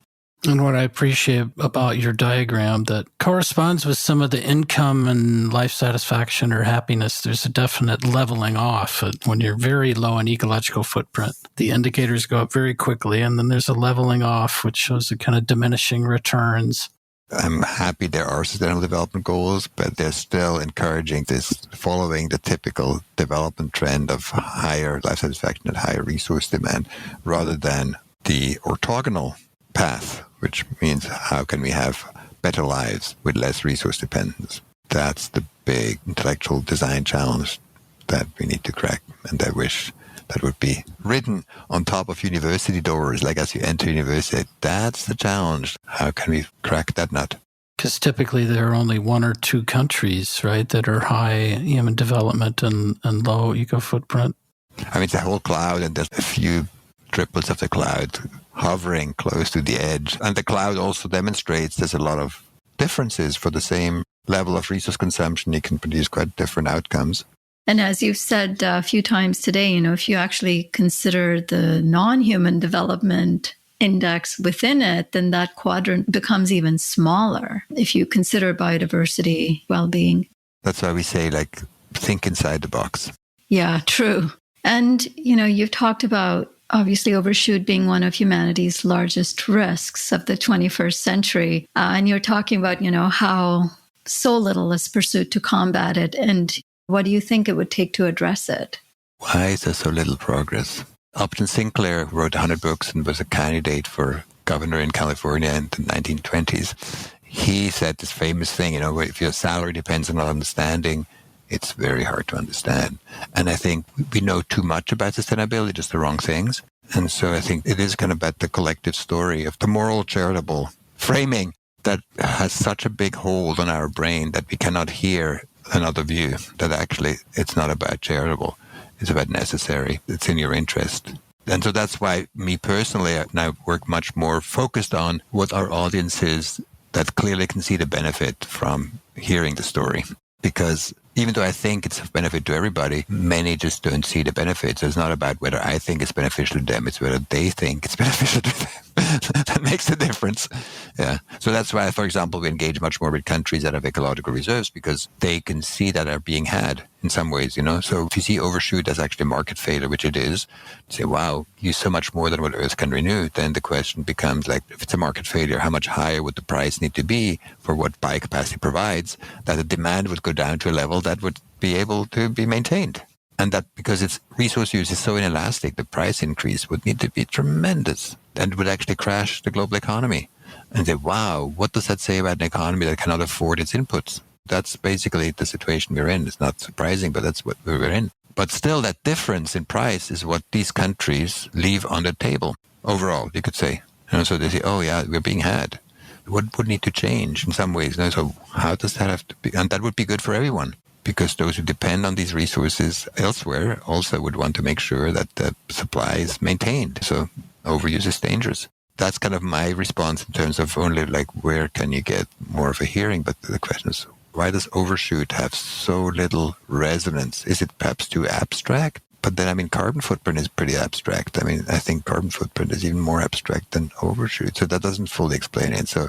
And what I appreciate about your diagram that corresponds with some of the income and life satisfaction or happiness, there's a definite leveling off. When you're very low in ecological footprint, the indicators go up very quickly, and then there's a leveling off, which shows the kind of diminishing returns. I'm happy there are sustainable development goals, but they're still encouraging this, following the typical development trend of higher life satisfaction and higher resource demand, rather than the orthogonal path, which means how can we have better lives with less resource dependence? That's the big intellectual design challenge that we need to crack. And I wish that would be written on top of university doors, like as you enter university. That's the challenge. How can we crack that nut? Because typically there are only one or two countries, right, that are high human development and low eco footprint. I mean, it's a whole cloud, and there's a few triplets of the cloud hovering close to the edge. And the cloud also demonstrates there's a lot of differences. For the same level of resource consumption, you can produce quite different outcomes. And as you've said a few times today, if you actually consider the non-human development index within it, then that quadrant becomes even smaller if you consider biodiversity, well-being. That's why we say, think inside the box. Yeah, true. And, you've talked about obviously overshoot being one of humanity's largest risks of the 21st century. And you're talking about, how so little is pursued to combat it. And what do you think it would take to address it? Why is there so little progress? Upton Sinclair wrote 100 books and was a candidate for governor in California in the 1920s. He said this famous thing, if your salary depends on understanding, it's very hard to understand. And I think we know too much about sustainability, just the wrong things. And so I think it is kind of about the collective story of the moral charitable framing that has such a big hold on our brain that we cannot hear another view, that actually it's not about charitable, it's about necessary, it's in your interest. And so that's why me personally, I now work much more focused on what our audience is that clearly can see the benefit from hearing the story. Because even though I think it's of benefit to everybody, many just don't see the benefits. It's not about whether I think it's beneficial to them, it's whether they think it's beneficial to them. That makes a difference. Yeah. So that's why, for example, we engage much more with countries that have ecological reserves, because they can see that are being had in some ways, So if you see overshoot as actually market failure, which it is, you say, wow, use so much more than what Earth can renew, then the question becomes like, if it's a market failure, how much higher would the price need to be for what biocapacity provides, that the demand would go down to a level that would be able to be maintained. And that because its resource use is so inelastic, the price increase would need to be tremendous and would actually crash the global economy. And say, wow, what does that say about an economy that cannot afford its inputs? That's basically the situation we're in. It's not surprising, but that's what we're in. But still, that difference in price is what these countries leave on the table overall, you could say. So they say, oh yeah, we're being had. What would need to change in some ways? So how does that have to be? And that would be good for everyone, because those who depend on these resources elsewhere also would want to make sure that the supply is maintained. So overuse is dangerous. That's kind of my response in terms of only like, where can you get more of a hearing? But the question is, why does overshoot have so little resonance? Is it perhaps too abstract? But then, carbon footprint is pretty abstract. I think carbon footprint is even more abstract than overshoot. So that doesn't fully explain it. So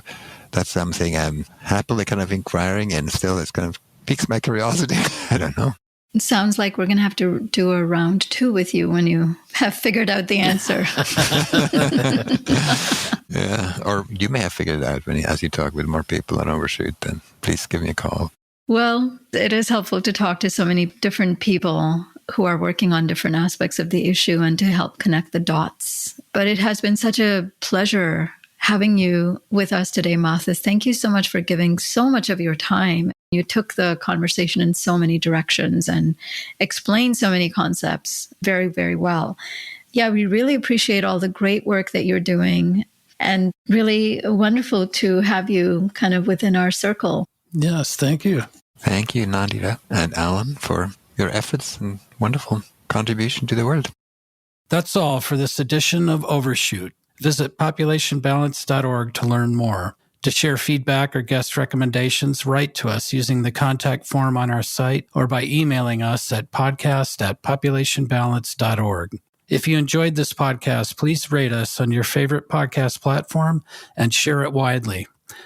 that's something I'm happily kind of inquiring in. Still, it's kind of piques my curiosity. I don't know. It sounds like we're going to have to do a round 2 with you when you have figured out the answer. Yeah, or you may have figured it out as you talk with more people on overshoot, then please give me a call. Well, it is helpful to talk to so many different people who are working on different aspects of the issue and to help connect the dots. But it has been such a pleasure having you with us today, Mathis. Thank you so much for giving so much of your time. You took the conversation in so many directions and explained so many concepts very, very well. Yeah, we really appreciate all the great work that you're doing, and really wonderful to have you kind of within our circle. Yes, thank you. Thank you, Nadia and Alan, for your efforts and wonderful contribution to the world. That's all for this edition of Overshoot. Visit populationbalance.org to learn more. To share feedback or guest recommendations, write to us using the contact form on our site or by emailing us at podcast@populationbalance.org. If you enjoyed this podcast, please rate us on your favorite podcast platform and share it widely.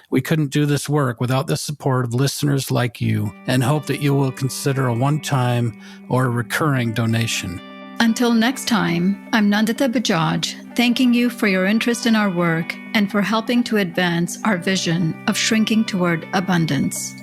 We couldn't do this work without the support of listeners like you, and hope that you will consider a one-time or a recurring donation. Until next time, I'm Nandita Bajaj, thanking you for your interest in our work and for helping to advance our vision of shrinking toward abundance.